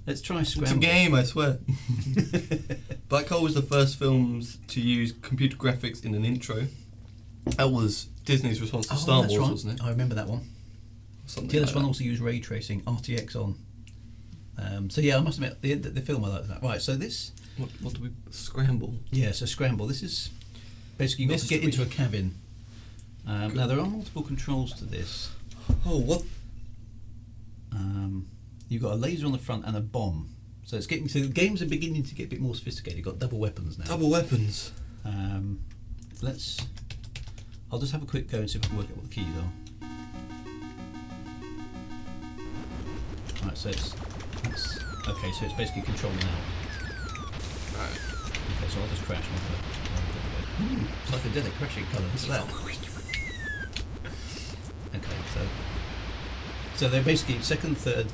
Let's try Scramble. It's a game, I swear. Black Hole was the first films to use computer graphics in an intro. That was Disney's response to Star Wars, right. wasn't it? I remember that one. Something The like other one that. also used ray tracing, RTX on. So yeah, I must admit the film I like that. Right, so this. What do we Scramble? Yeah, so Scramble. This is basically you've got to get into a cabin. Now there are multiple controls to this. Oh, what? You've got a laser on the front and a bomb. So it's getting. So the games are beginning to get a bit more sophisticated. You've got double weapons now. Double weapons. I'll just have a quick go and see if I can work out what the keys are. Right, so it's okay. So it's basically controlling now. Right. Okay, so I'll just crash. It's like a dead crashing colour. What's that? Okay, so they're basically second, third,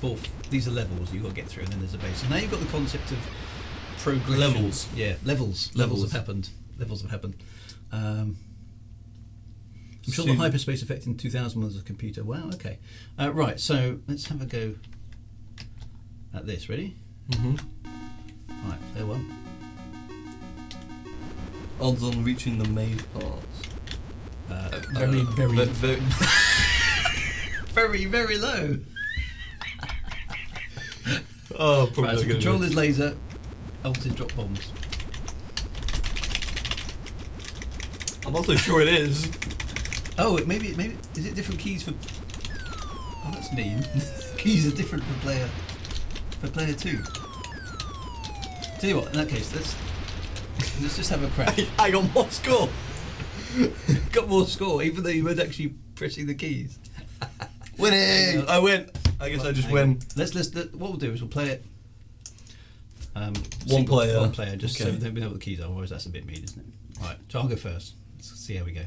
fourth. These are levels you've got to get through, and then there's a base. So now you've got the concept of progression. Levels. Yeah, levels have happened. I'm sure the Hyperspace Effect in 2000 was a computer. Wow, okay. Right, so let's have a go at this. Ready? Mm-hmm. Right, there one. Odds on reaching the maze parts. Very, very, very. very, very low. Oh, probably. Right, so control is laser, alt is drop bombs. I'm not so sure it is. Oh, maybe is it different keys for? Oh, that's mean. Keys are different for player 2. Tell you what, in that case, let's just have a crack. I got more score. Got more score, even though you weren't actually pressing the keys. Winning! I win. I guess I just win. Let's what we'll do is we'll play it. One player, just okay. so we know what the keys are. Otherwise, that's a bit mean, isn't it? Right, so I'll go first. Let's see how we go.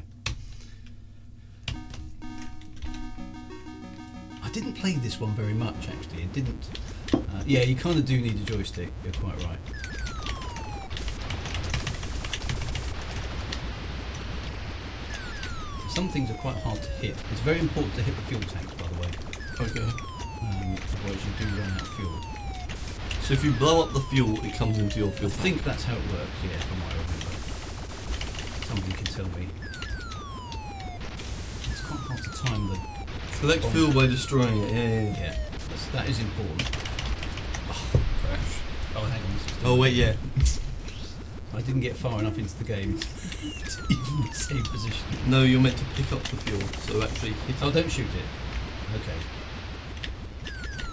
I didn't play this one very much, actually. It didn't. Yeah, you kind of do need a joystick. You're quite right. Some things are quite hard to hit. It's very important to hit the fuel tanks, by the way. Okay. Otherwise, you do run out of fuel. So if you blow up the fuel, it comes into your fuel I think that's how it works. Yeah, from what I remember. Somebody can tell me. It's quite hard to time the. Collect fuel by destroying it. Yeah. That is important. Oh, crash. Oh, hang on. Oh wait, yeah. I didn't get far enough into the game to even save position. No, you're meant to pick up the fuel, so actually hit it. Oh, don't shoot it. Okay.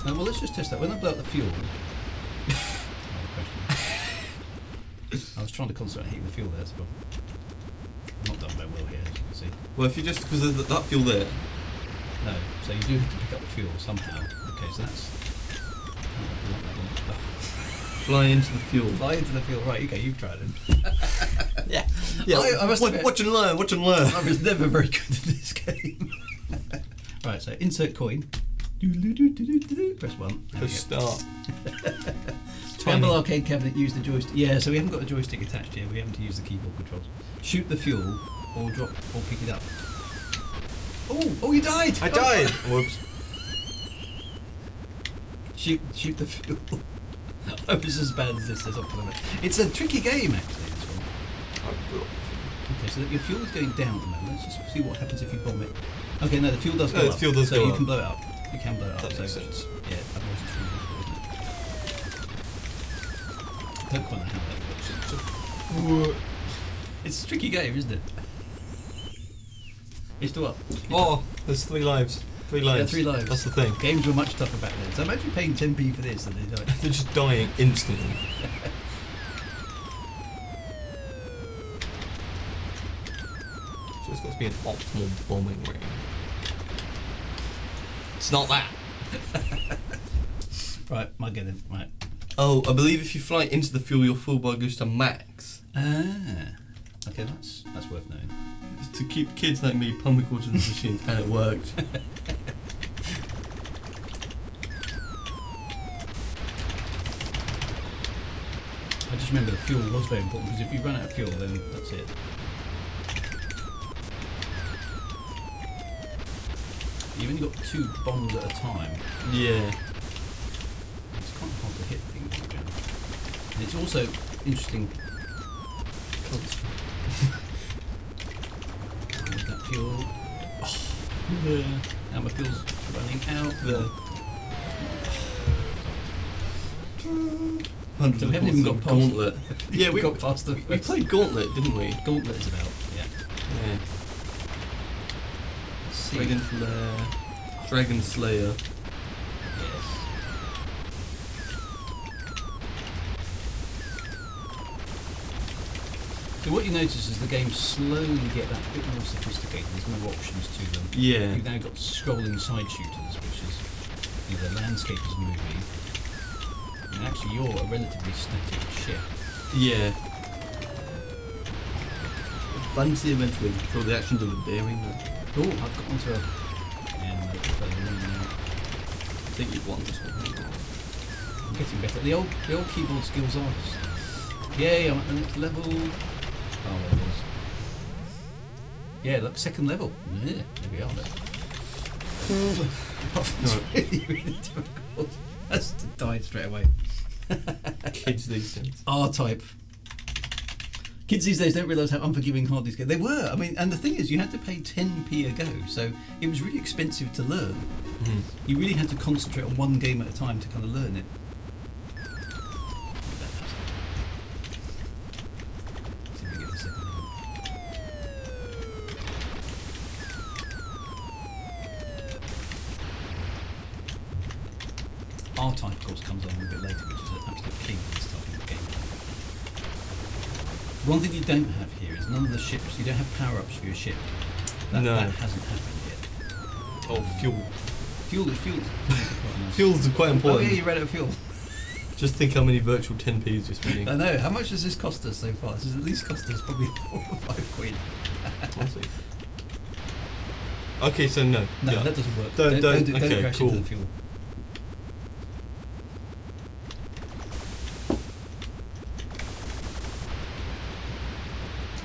Well, let's just test that. When I blow up the fuel. I was trying to concentrate on hitting the fuel there, so I'm not done very well here, as you can see. Well, if you just, because there's that fuel there. No, so you do have to pick up the fuel somehow. Okay, so that's. Fly into the fuel. Fly into the fuel, right? Okay, you've tried it. Yeah. I must admit, watch and learn. Watch and learn. I was never very good at this game. Right, so insert coin. Press 1. Press start. Scramble arcade cabinet, use the joystick. Yeah, so we haven't got a joystick attached here. We haven't used the keyboard controls. Shoot the fuel, or drop, or pick it up. Oh, you died! I died! Whoops. Shoot the fuel. I was as bad as this as up to the moment. It's a tricky game, actually, this one. Okay, so your fuel is going down at the moment. Let's just see what happens if you bomb it. Okay, no, the fuel does go up. The fuel does so go you up. can blow it up. You can blow it up. That makes sense. Yeah, otherwise it's really difficult, isn't it? Don't quite know how that works. It's a tricky game, isn't it? You're still up. Oh, there's 3 lives. 3 lives. Yeah, 3 lives. That's the thing. Games were much tougher back then. So imagine paying 10p for this and they die. They're just dying instantly. So it's got to be an optimal bombing range. It's not that. Right, I get it. Right. Oh, I believe if you fly into the fuel, your fuel bar goes to max. Ah. Okay, that's worth knowing. It's to keep kids like me pumping water in the machine, and it worked. I just remember the fuel was very important because if you run out of fuel, then that's it. You've only got 2 bombs at a time. Yeah. It's quite hard to hit things again. And it's also interesting. That fuel. Oh. Now my fuel's running out. So we haven't even got past Gauntlet. Yeah, we got past the. We played Gauntlet, didn't we? Gauntlet is about, yeah. Yeah. Dragon Flare. Dragon Slayer. Yes. So what you notice is the games slowly get that bit more sophisticated. There's more options to them. Yeah. You've now got scrolling side shooters, which is the landscape is moving. And actually, you're a relatively static ship. Yeah. Fancy eventually control the actions of the bearing. Oh, I've got onto a. Yeah, no, I think you've won this one. I'm getting better. The old keyboard skills are just. Yay, I'm at the next level. Oh, there it was. Yeah, look, 2nd level. Yeah, there we are. It's really, really difficult. That's died straight away. Kids these days. R-type. Kids these days don't realise how unforgiving hard these games. They were. I mean, and the thing is, you had to pay 10p a go, so it was really expensive to learn. Mm. You really had to concentrate on one game at a time to kind of learn it. See if we get the second one. R-Type, of course, comes on a bit later, which is an absolute king of this type of game. One thing you don't have here is none of the ships. You don't have power-ups for your ship. That hasn't happened yet. Oh, fuel. Fuel. Fuel's quite Oh important. yeah, you ran out of fuel. Just think how many virtual 10p's you're spending. I know. How much does this cost us so far? This has at least cost us probably 4 or 5 quid. Okay, so no. No, Yeah. that doesn't work. Don't okay, crash cool. into the fuel.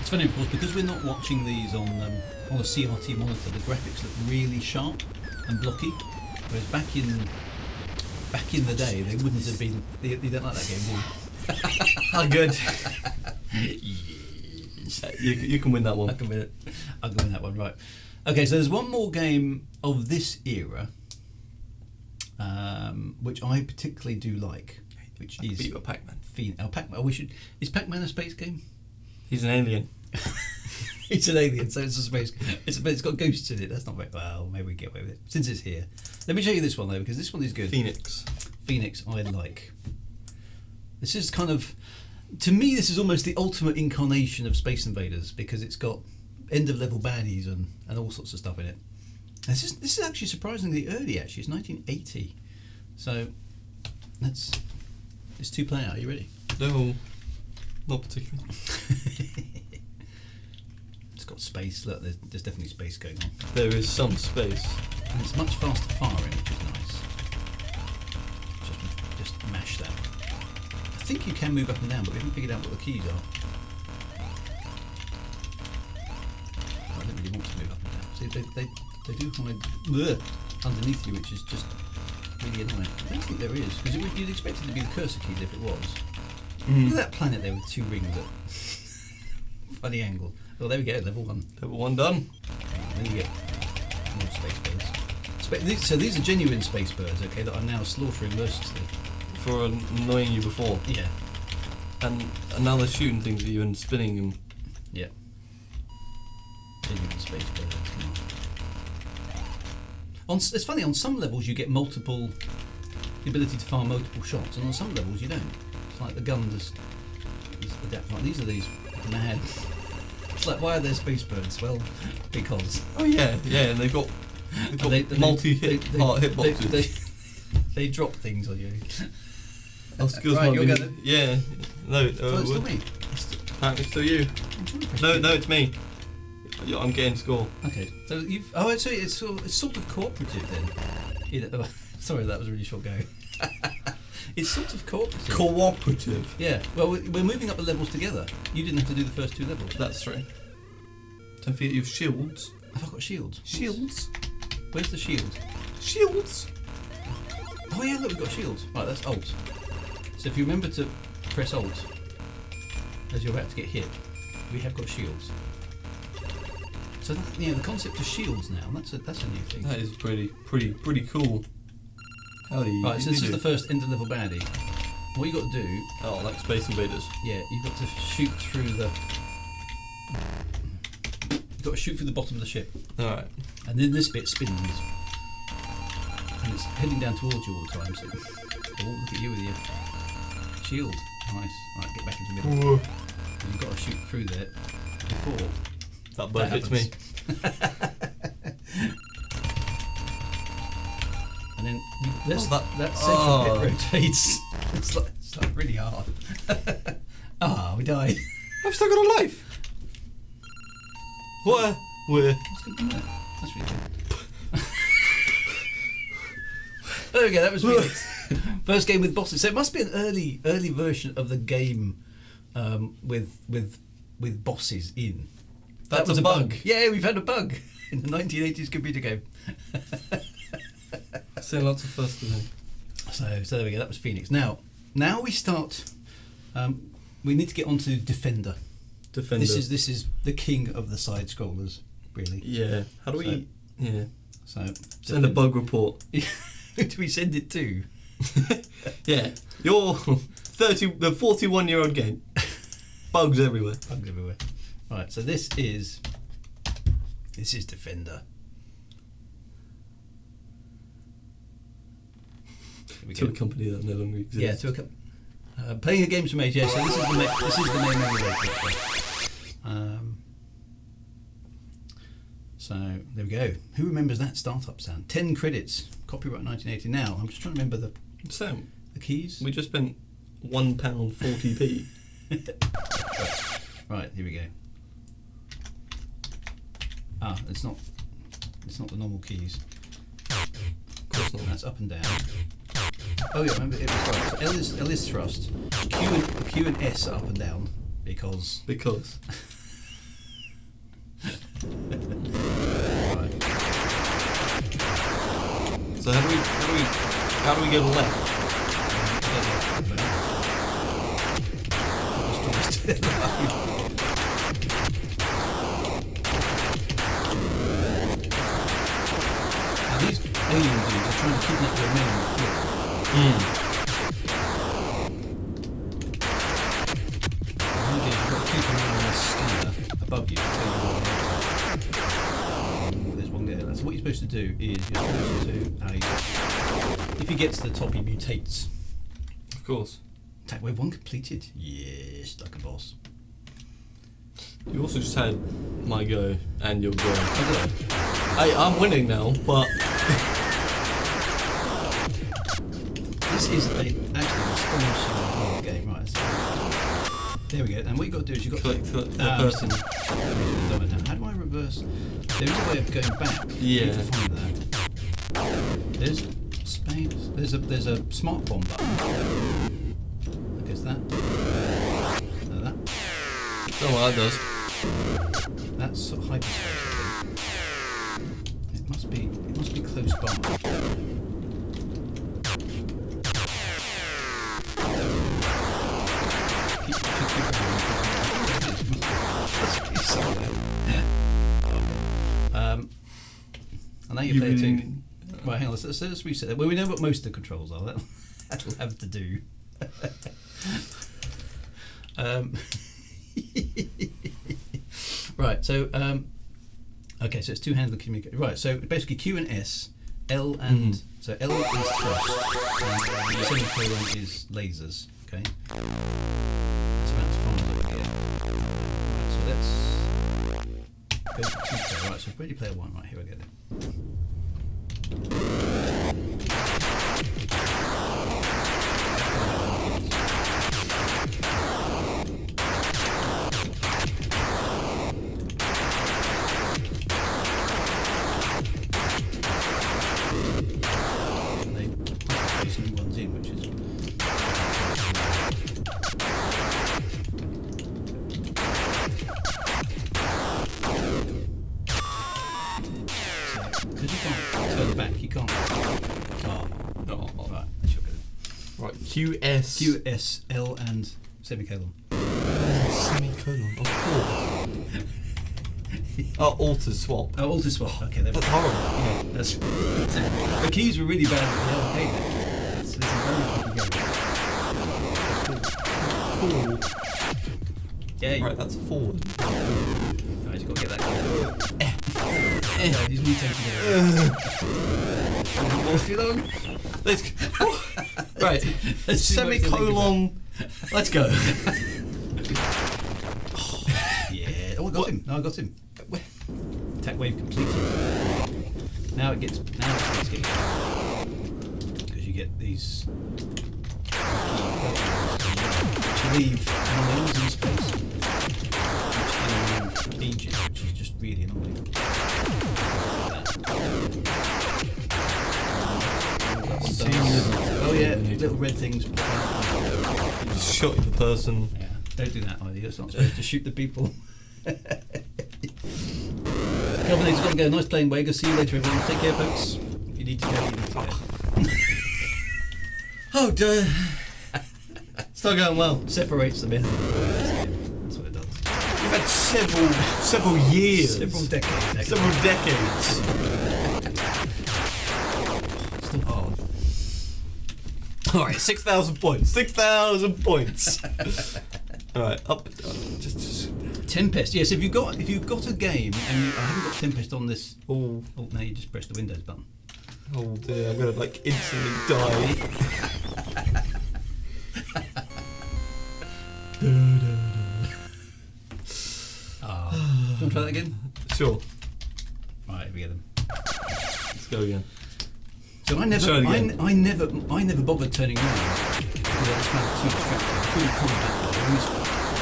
It's funny, of course, because we're not watching these on a CRT monitor. The graphics look really sharp and blocky, whereas back in the day they wouldn't have been. You don't like that game, do you? How good. Yes. You can win that one. I can win it. I can win that one, right? Okay, so there's one more game of this era, which I particularly do like, which is Beat your Pac-Man. Pac-Man. Oh, we should. Is Pac-Man a space game? He's an alien. It's an alien, so it's a space. It's got ghosts in it. That's not very well. Maybe we get away with it since it's here. Let me show you this one though, because this one is good. Phoenix. I like. This is kind of, to me, this is almost the ultimate incarnation of Space Invaders because it's got end of level baddies and all sorts of stuff in it. And this is actually surprisingly early. Actually, it's 1980. So it's 2-player. Are you ready? No, not particularly. It's got space. Look, there's definitely space going on. There is some space. And it's much faster firing, which is nice. Just mash that. I think you can move up and down, but we haven't figured out what the keys are. I don't really want to move up and down. See, they do hide underneath you, which is just really annoying. I don't think there is, because you'd expect it to be the cursor keys if it was. Look at that planet there with 2 rings at funny angle. Oh, there we go, level 1. Level 1 done. Then you get more space birds. So these are genuine space birds, okay, that I'm now slaughtering mercilessly. For annoying you before. Yeah. And now they're shooting things at you and spinning them. Yeah. Genuine space birds, come on. It's funny, on some levels you get the ability to fire multiple shots, and on some levels you don't. It's like the gun is adapted. Like, these are these mad. It's like, why are there space birds? Well, because. Oh yeah, and they've got multi-hit hitboxes. They drop things on you. Our skills Right, might you're be- going. Yeah, no. Oh, it's still me. Apparently it's still you. No, it's me. Yeah, I'm getting score. Okay, so you've. Oh, so it's sort of cooperative then. Sorry, that was a really short go. It's sort of cooperative. Cooperative. Yeah. Well, we're moving up the levels together. You didn't have to do the first 2 levels. That's true. Don't forget you have shields. Have I got shields? Shields? Where's the shield? Shields? Oh yeah, look, we've got shields. Right, that's Alt. So if you remember to press Alt as you're about to get hit, we have got shields. So that, the concept of shields now, that's a new thing. That is pretty cool. Howdy. Right, so this is the first end of level baddie. What you got to do? Oh, like Space Invaders. Yeah, you've got to shoot through the. You've got to shoot through the bottom of the ship, Alright. and then this bit spins, and it's heading down towards you all the time. So, oh, look at you with your shield. Nice. Right, get back into the middle. Whoa. And you've got to shoot through there before That bird hits me. And then that central Oh. bit rotates. It's like really hard. We died. I've still got a life. What? Where? That's good, isn't it? That's really good. There we go. That was Phoenix. First game with bosses. So it must be an early version of the game with bosses in. That was a a bug. Yeah, we found a bug in the 1980s computer game. Seen lots of first today. So there we go. That was Phoenix. Now we start. We need to get onto Defender. Defender. This is the king of the side scrollers, really. Yeah. How do we? Yeah. So Send a bug report. Who do we send it to? Yeah. Your 41-year-old game. Bugs everywhere. Bugs everywhere. Right. So this is Defender. To a company that no longer exists. Yeah, to a company. Playing a games from age. Yeah. So this is the main emulator. So there we go. Who remembers that startup sound? 10 credits. Copyright 1980. Now I'm just trying to remember Sam, the keys. we just spent £1.40p. Right, here we go. Ah, it's not the normal keys. Of course not. That's up and down. Oh yeah, remember it was right. So L is thrust. Q and S are up and down because. Right. So how do we go left? Now these alien dudes are trying to kidnap your men on the floor. You've got to keep an eye on the scanner above you to tell you what there's one there. So what you're supposed to do is you're supposed to if he gets to the top he mutates. Of course. Attack wave 1 completed. Yes, like a boss. You also just had my go and your go. Oh, did I'm winning now, but this is actually an astonishing hard game, right? So, there we go. And what you've got to do is you've got click to the person. How do I reverse? There is a way of going back. Yeah. You need to find that. There's space. There's a smart bomb button. I guess that. No, that. Oh, well, that does. That's sort of hyperspace, I think. It must be close by. And now you play two. Right, hang on, let's reset that. Well, we know what most of the controls are. That'll have to do. Right, so okay, so it's two-handed communication. Right, so basically Q and S, L and so L is thrust, and the semicolon is lasers. Okay, so that's fine over here. Right, so let's go to two-player. Right, so ready player 1. Right, here I go then. QS. Q, S, L, and semicolon. Semicolon, of course. Oh, alter swap. Oh, alter swap. Okay, that's horrible. Yeah, that's. The keys were really bad. Okay, it's a very Cool. Yeah. Right, that's forward. Right, you've got to get that. Yeah, he's mutating it. Too long. Let's go. Right, semicolon. Let's go. Yeah. Oh, I got him. No, I got him. Attack wave completed. Now it gets getting because you get these which leave noise in space, which ages, which is just really annoying. Oh yeah, little red things. Just shot the person. Yeah, don't do that either. It's not supposed to shoot the people. Covenant's got to go. Nice playing, Wega. See you later, everyone. Take care, folks. If you need to go, you need to go. Oh dear. It's not going well. Separates them in. That's what it does. We've had several years. Several decades. Several decades. Still hard. Alright, 6,000 points. 6,000 points. Alright, up. Just. Tempest. Yes, if you've got a game and I haven't got Tempest on this. Oh, Now you just press the Windows button. oh dear, I'm gonna like instantly die. Do you want to try that again? Sure. Right, here we get them. Let's go again. So I never bothered turning around because I was found too distracted. I couldn't comment back. I was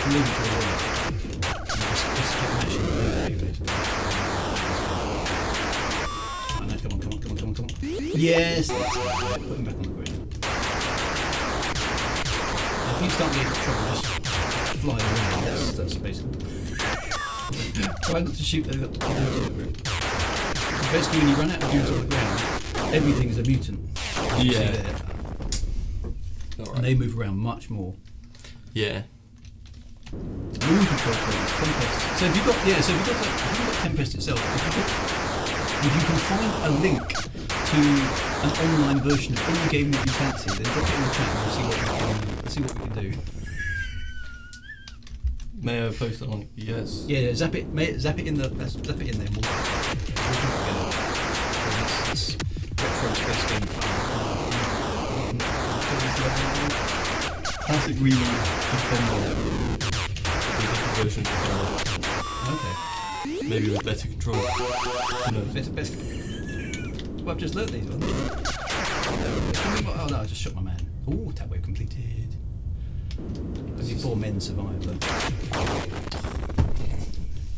leaving to the wall. Just kept mashing the come on. Yes, that's right. Put him back on the grid. Now, if you start getting into trouble, just fly around. That's basically. Try not to shoot the dudes on the grid. Basically, when you run out of dudes on the ground, everything's a mutant. Yeah. And they move around much more. Yeah. Moon control points, Tempest. So if you've got Tempest itself, if you can find a link to an online version of any game that you fancy, then drop it in the chat and we'll see what we can do. May I post it on? Yes. Yeah, zap it in there. We'll do it together. It's retro space game fun. Classic reload Defender. Version of Okay. maybe with better control. Who knows? Best. Well, I've just learnt these ones. Oh no, I just shot my man. Oh, tap wave completed. Only 4 men survived, but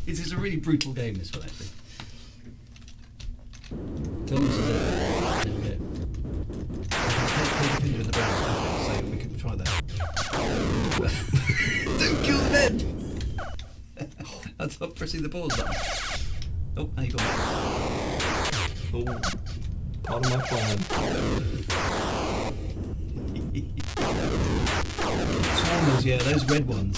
it is a really brutal game, this one, actually. There we go. Take the browser, so we can try that. Don't kill the men! I stopped pressing the pause button. Oh, now you got it. Oh, part of my plan. Swarmers, yeah, those red ones.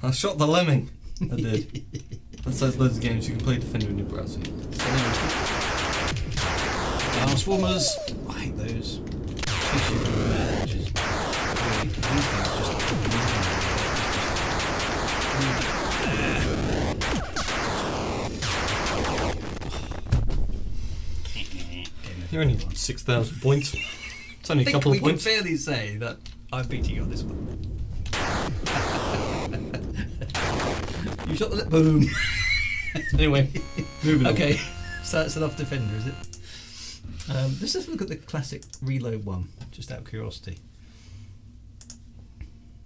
I shot the lemming. I did. That's those loads of games you can play Defender in your browser. Swarmers, I hate those. You're only 6,000 points. It's only a couple of points. We can fairly say that I'm beating you on this one. You shot the boom. Anyway, moving on. Okay, so that's enough Defender, is it? Let's just look at the classic reload one, just out of curiosity.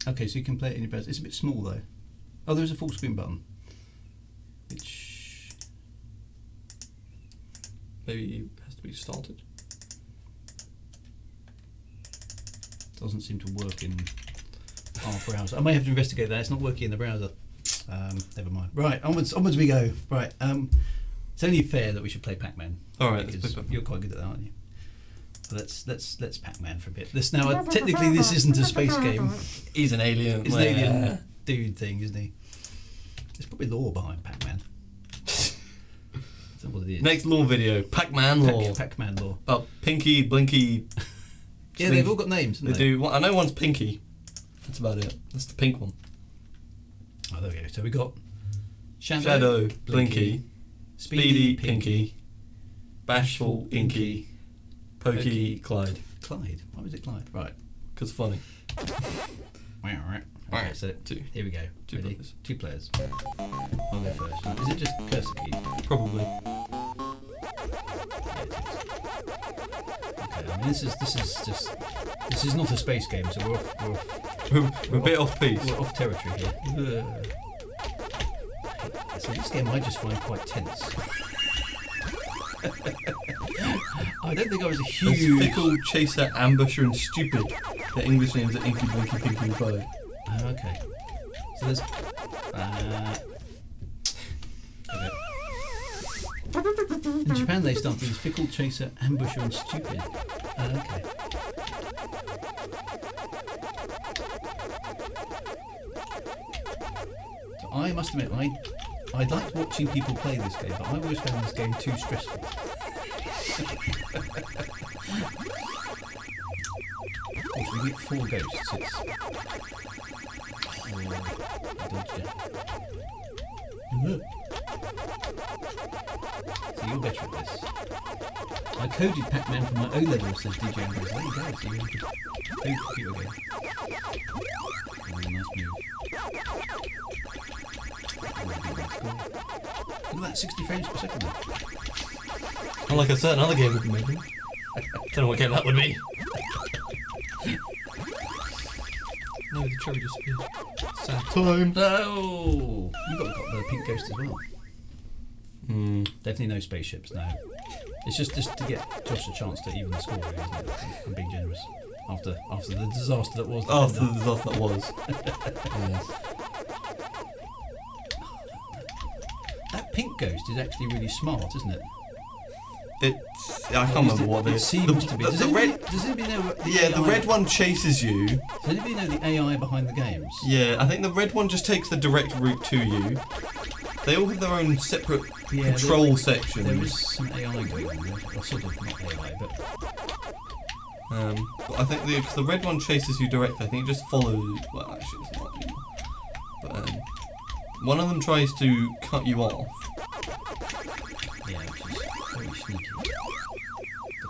Okay, so you can play it in your browser. It's a bit small though. Oh, there's a full screen button, which maybe has to be started. Doesn't seem to work in our browser. I may have to investigate that. It's not working in the browser. Never mind. Right, onwards we go. Right, it's only fair that we should play Pac-Man. All right, because you're quite good at that, aren't you? So let's Pac-Man for a bit. This now technically this isn't a space game. He's an alien. He's an alien dude thing, isn't he? There's probably lore behind Pac-Man. That's what it is. Next lore video, Pac-Man lore. Pac-Man lore. About Pinky, Blinky. Yeah, they've all got names, haven't they do. Well, I know one's Pinky. That's about it. That's the pink one. Oh, there we go. So we got Shadow, Blinky, Speedy, Pinky, Bashful, Inky, Pokey, Clyde. Clyde? Why was it Clyde? Right. Because funny. Right. Okay, so here we go. Two Ready? players. 2 players. I'll go first. Right. Is it just cursor key? Probably. Okay, I mean, this is not a space game, so We're a bit off piece. We're off territory here. So this game I just find quite tense. I don't think I was a There's huge... Fickle, Chaser, Ambusher, and Stupid. The English names are Inky, Blinky, Pinky, and Clyde. Oh, okay. So there's... In Japan they started as Fickle, Chaser, Ambusher, and Stupid. Okay. So I must admit, I liked watching people play this game, but I always found this game too stressful. We get 4 ghosts. It's... So you're better at this. I coded Pac-Man for my O-level, says DJ Ambrose. There you go, so you have to code computer game. Oh, nice move. Look at that, 60 frames per second. Unlike a certain other game we can make. Don't know what game that would be. No, the cherry just appeared. Sad time. No! You got the pink ghost as well. Definitely no spaceships, no. It's just to get Josh a chance to even the score, really, isn't it? I'm being generous. After the disaster that was. After the disaster that was. Yes. That pink ghost is actually really smart, isn't it? I can't remember what it seems to be. Does anybody know what the AI, the red one chases you. Does anybody know the AI behind the games? Yeah, I think the red one just takes the direct route to you. They all have their own separate control sections. There is some AI going on there, or sort of not AI, but I think because the red one chases you directly, I think it just follows. Well, actually, it's not anymore. But one of them tries to cut you off. Yeah, which is very sneaky. Look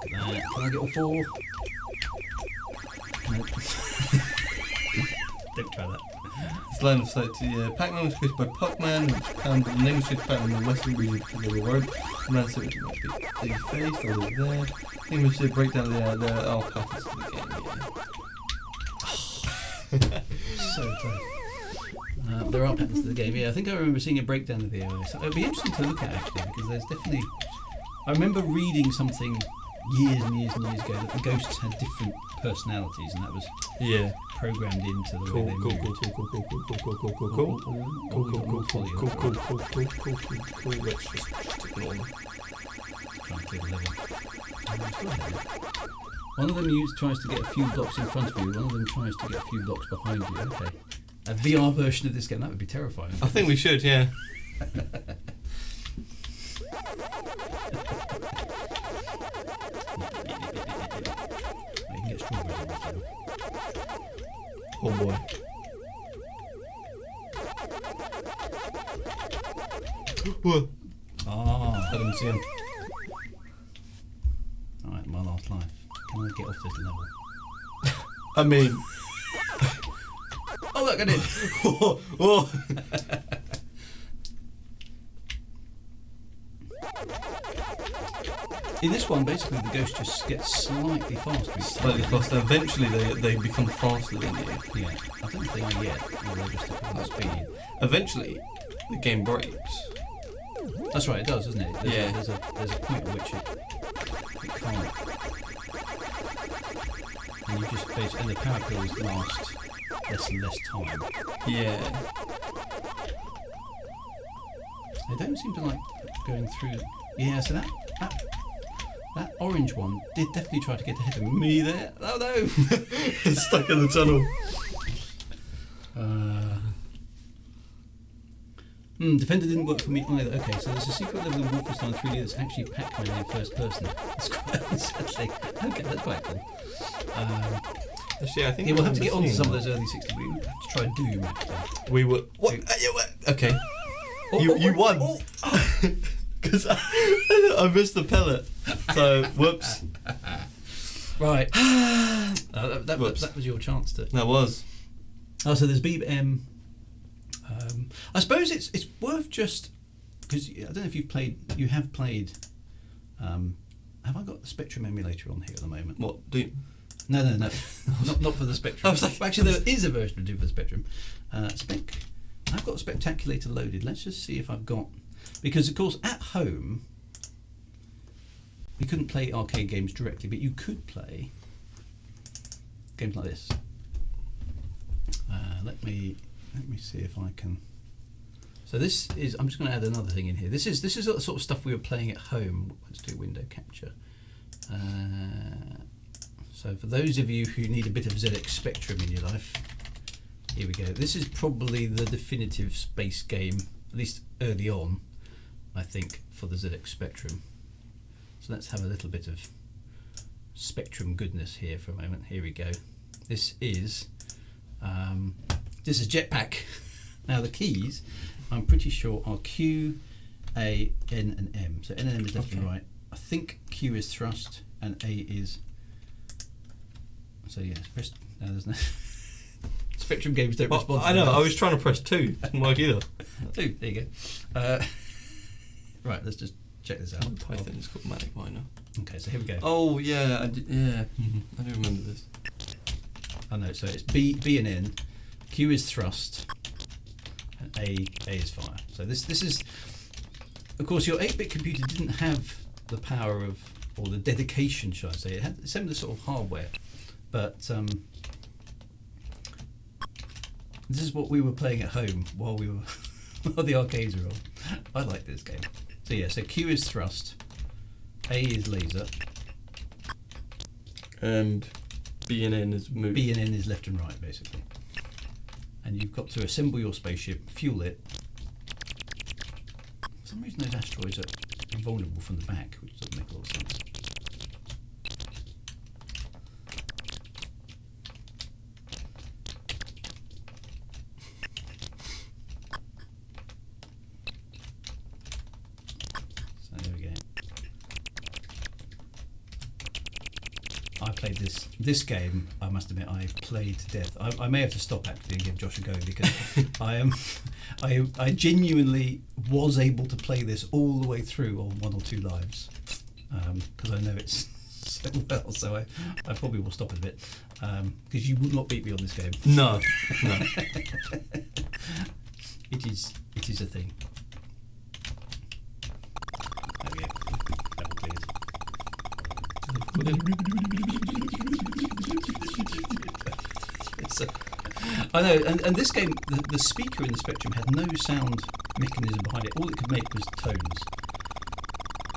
at that. Can I get all 4? Nope. Don't try that. It's line of sight to Pac-Man was created by Pac-Man, which found the name was changed Pac-Man in the western region because they were worried. The man said it might be the face or there. I think we should break down the patterns to the game. So close. There are patterns to the game, yeah. I think I remember seeing a breakdown of the AI. So it'd be interesting to look at actually, because there's definitely. I remember reading something years and years and years ago that the ghosts had different personalities, and that was programmed into the way they moved. Cool. Let's just ignore them. Trying to clear the level. One of them tries to get a few blocks in front of you. One of them tries to get a few blocks behind you. Okay. A VR version of this game, that would be terrifying. I think we should, yeah. You can get strawberries on this level. Oh boy. Whoa. Ah, I didn't see him. alright, my last life. Can I get off this level? I mean... Oh look, I did! Whoa. In this one, basically the ghost just gets slightly faster. Slightly faster. Eventually they become faster than you. Yeah, I don't think they are yet. Or they're just at speed. Eventually, the game breaks. That's right, it does, doesn't it? Yeah. There's a point at which it can't. And you just basically, and the power pills last less and less time. Yeah. They don't seem to like going through. Yeah, so that orange one did definitely try to get ahead of me there. Oh no! It's stuck in the tunnel. Defender didn't work for me either. Okay, so there's a secret level in Wolfenstein 3D that's actually Pac-Man in first person. That's quite unsettling. Okay, that's quite cool. Actually, I think we'll have to get on to some of those early 60s. We have to try Doom actually. We were. What? Okay. You won. Because I missed the pellet. So, whoops. Right. That was your chance to. That was. Oh, so there's Beeb M. I suppose it's worth just because I don't know if you have played. Have I got the Spectrum Emulator on here at the moment? What? No, not for the Spectrum. I was like, actually, there is a version of Doom for the Spectrum. I've got Spectaculator loaded. Let's just see if I've got, because of course at home we couldn't play arcade games directly, but you could play games like this. Let me see if I can. So this is. I'm just going to add another thing in here. This is the sort of stuff we were playing at home. Let's do window capture. So for those of you who need a bit of ZX Spectrum in your life, Here we go. This is probably the definitive space game, at least early on, I think, for the ZX Spectrum. So let's have a little bit of Spectrum goodness here for a moment. Here we go. This is Jetpack. Now the keys, I'm pretty sure, are Q, A, N, and M. So N and M is left and right. I think Q is thrust and A is. So yes, press. No, there's no. Spectrum games don't respond. I know. I was trying to press 2. Didn't work either. 2. There you go. Right. Let's just check this out. Python is called Manic Miner. Okay. So here we go. Oh yeah, I do remember this. I know. So it's B and N. Q is thrust. And A is fire. So this is. Of course, your 8-bit computer didn't have the power of, or the dedication, shall I say. It had similar sort of hardware, but this is what we were playing at home while we were while the arcades were on. I like this game. So yeah, so Q is thrust, A is laser, and B and N is move. B and N is left and right, basically. And you've got to assemble your spaceship, fuel it. For some reason, those asteroids are vulnerable from the back, which doesn't make a lot of sense. So there we go. I played this game. I must admit, I played to death. I may have to stop actually and give Josh a go because I genuinely was able to play this all the way through on 1 or 2 lives because I know it's so well. So I probably will stop it a bit because you would not beat me on this game. No. It is a thing. There we go. Double clears. I know, and this game, the speaker in the Spectrum had no sound mechanism behind it. All it could make was tones,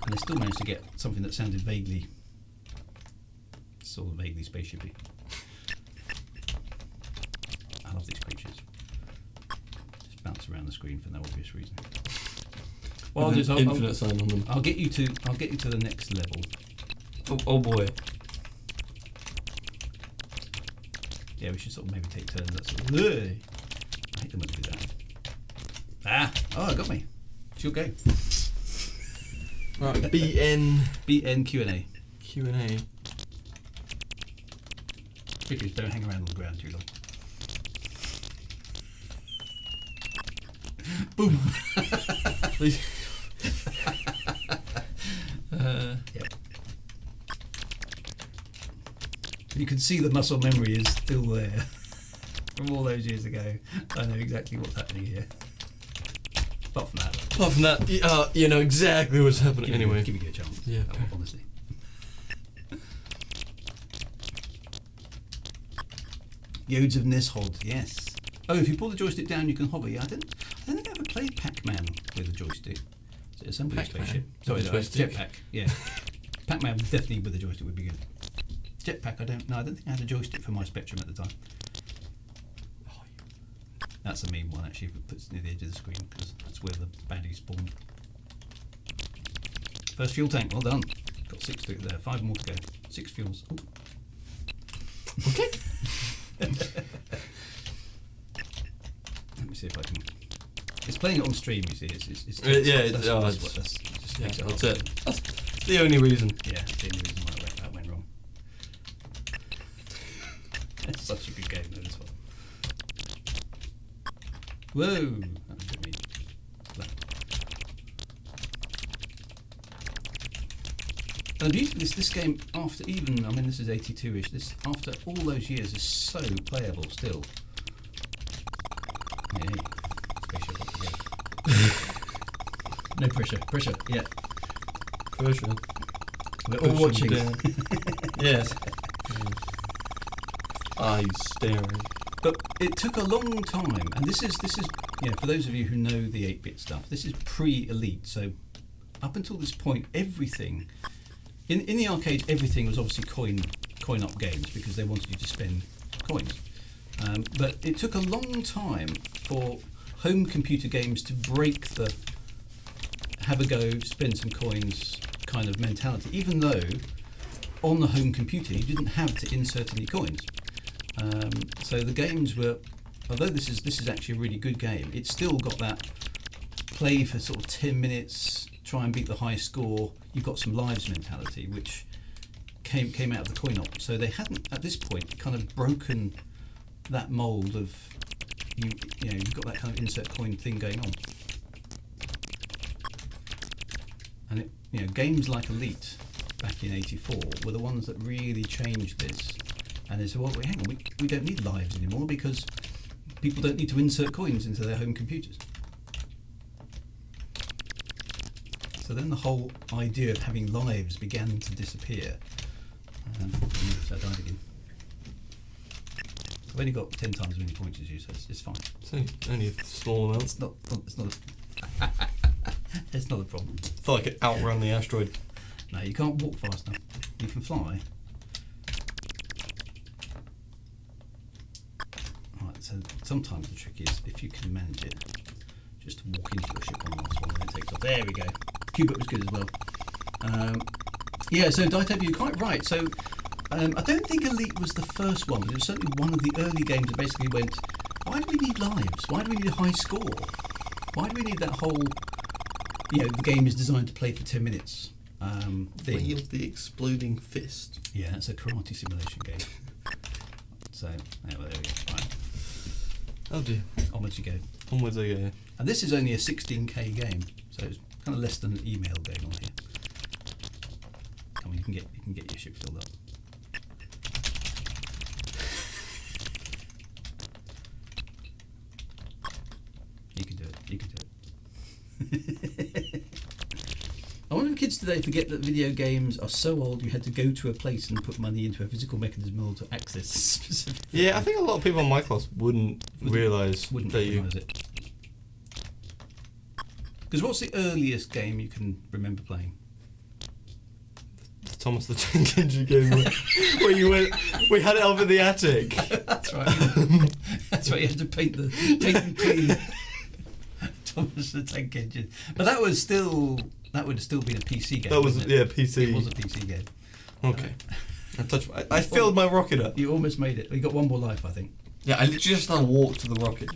and they still managed to get something that sounded vaguely, sort of vaguely spaceshipy. I love these creatures. Just bounce around the screen for no obvious reason. Well, I'll do is infinite sign on them. I'll get you to the next level. Oh boy. Yeah, we should sort of maybe take turns. That's sort of, I hate them when they do that. Oh, it got me. She'll go. Right, BN Q&A. Q&A. Because don't hang around on the ground too long. Boom. Yeah. You can see the muscle memory is still there from all those years ago. I know exactly what's happening here. Apart from that, You know exactly what's happening anyway. Give me a chance. Yeah. Honestly. Yodes of Nishod, yes. Oh, if you pull the joystick down, you can hover. Yeah, I don't think I ever played Pac-Man with a joystick. Is it assembly Pac-Man? spaceship? Sorry, no, Joystick? Jetpack. Yeah. Pac-Man definitely with a joystick would be good. Jetpack, I don't think I had a joystick for my Spectrum at the time. That's a mean one actually, if it puts near the edge of the screen because that's where the baddies spawn. First fuel tank, well done. Got 6 to there, 5 more to go. 6 fuels. Ooh. Okay. Let me see if I can. It's playing it on stream, you see. It's That's makes it. That's the only reason. Yeah, the only reason why that went wrong. It's such a good game though, this one. Whoa! That was a bit mean. And the beauty of this game, after even, I mean this is 82-ish, this after all those years is so playable still. Hey, spaceship up again. No pressure, yeah. Pressure. We're all watching. Yes. Eyes staring. But it took a long time, and this is for those of you who know the 8-bit stuff, this is pre-Elite, so up until this point, everything in the arcade, everything was obviously coin op games because they wanted you to spend coins. But it took a long time for home computer games to break the have a go, spend some coins kind of mentality, even though on the home computer you didn't have to insert any coins. So the games were, although this is actually a really good game, it's still got that play for sort of 10 minutes, try and beat the high score, you've got some lives mentality, which came out of the coin op. So they hadn't, at this point, kind of broken that mould of, you've got that kind of insert coin thing going on. And games like Elite back in '84 were the ones that really changed this. And they said, well, hang on, we don't need lives anymore because people don't need to insert coins into their home computers. So then the whole idea of having lives began to disappear. So I died again. I've only got 10 times as many points as you, so it's fine. So only a small amount. It's not it's not a problem. I thought I could outrun the asteroid. No, you can't walk fast enough. You can fly. Right, so sometimes the trick is, if you can manage it, just to walk into your ship on the last one and it takes off. There we go. Cubit was good as well. So Ditopia, you're quite right. So I don't think Elite was the first one, but it was certainly one of the early games that basically went, why do we need lives? Why do we need a high score? Why do we need that whole, the game is designed to play for 10 minutes thing? Wield the exploding fist. Yeah, it's a karate simulation game. So, there we go. Right. Oh dear. Onwards you go. Onwards I go. And this is only a 16k game, so it's kind of less than an email going on here. Come on, you can get your ship filled up. You can do it. You can do it. I wonder if kids today forget that video games are so old you had to go to a place and put money into a physical mechanism in order to access specific. Yeah, I think a lot of people in my class wouldn't realise it. Because what's the earliest game you can remember playing? The Thomas the Tank Engine game where you went, we had it up in the attic. That's right. That's right. You had to paint and clean Thomas the Tank Engine. But that would have still been a PC game. That was PC. It was a PC game. Okay. I filled my rocket up. You almost made it. You got one more life, I think. Yeah, I literally just had to walk to the rocket.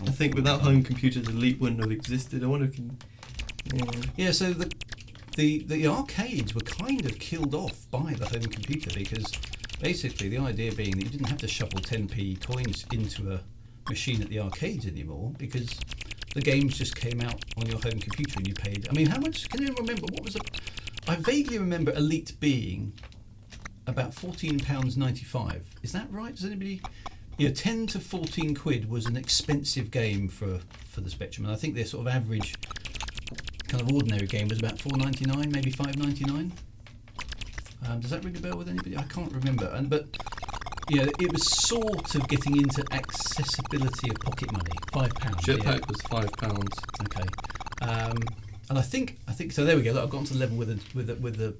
I think without home computers, Elite wouldn't have existed. I wonder if you can. Yeah, so the arcades were kind of killed off by the home computer because basically the idea being that you didn't have to shovel 10p coins into a machine at the arcades anymore because the games just came out on your home computer and you paid. I mean, how much? Can you remember what was it? I vaguely remember Elite being about £14.95. Is that right? Does anybody? 10 to 14 quid was an expensive game for the Spectrum, and I think their sort of average kind of ordinary game was about £4.99, maybe £5.99. Does that ring a bell with anybody? I can't remember. But it was sort of getting into accessibility of pocket money. £5. Jetpack was £5. Okay. And I think so. There we go. Look, I've got to the level with the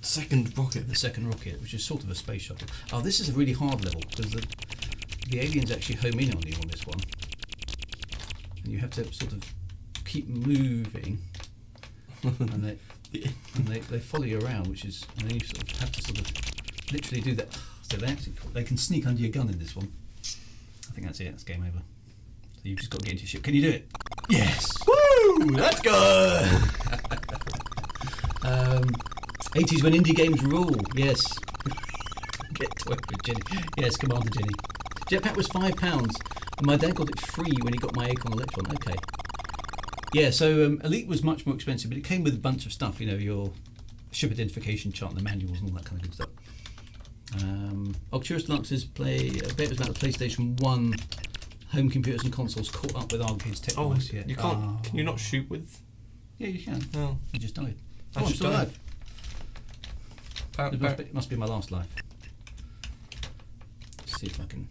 second rocket. The second rocket, which is sort of a space shuttle. Oh, this is a really hard level because the aliens actually home in on you on this one, and you have to sort of keep moving, and they follow you around, and then you sort of have to sort of literally do that. So they can sneak under your gun in this one. I think that's it. That's game over. So you've just got to get into your ship. Can you do it? Yes. Woo! That's good. 80s when indie games rule. Yes. Get to work with Jenny. Yes, Commander Jenny. Jetpack was £5, and my dad got it free when he got my Acorn Electron. Okay. Yeah, so Elite was much more expensive, but it came with a bunch of stuff. Your ship identification chart, and the manuals, and all that kind of good stuff. Octopus Lux is I bet it was about the PlayStation 1 home computers and consoles caught up with arcades technology. Oh, you can't. Can you not shoot with? Yeah, you can. No, you just died. I'm still alive. It must be my last life. See if I can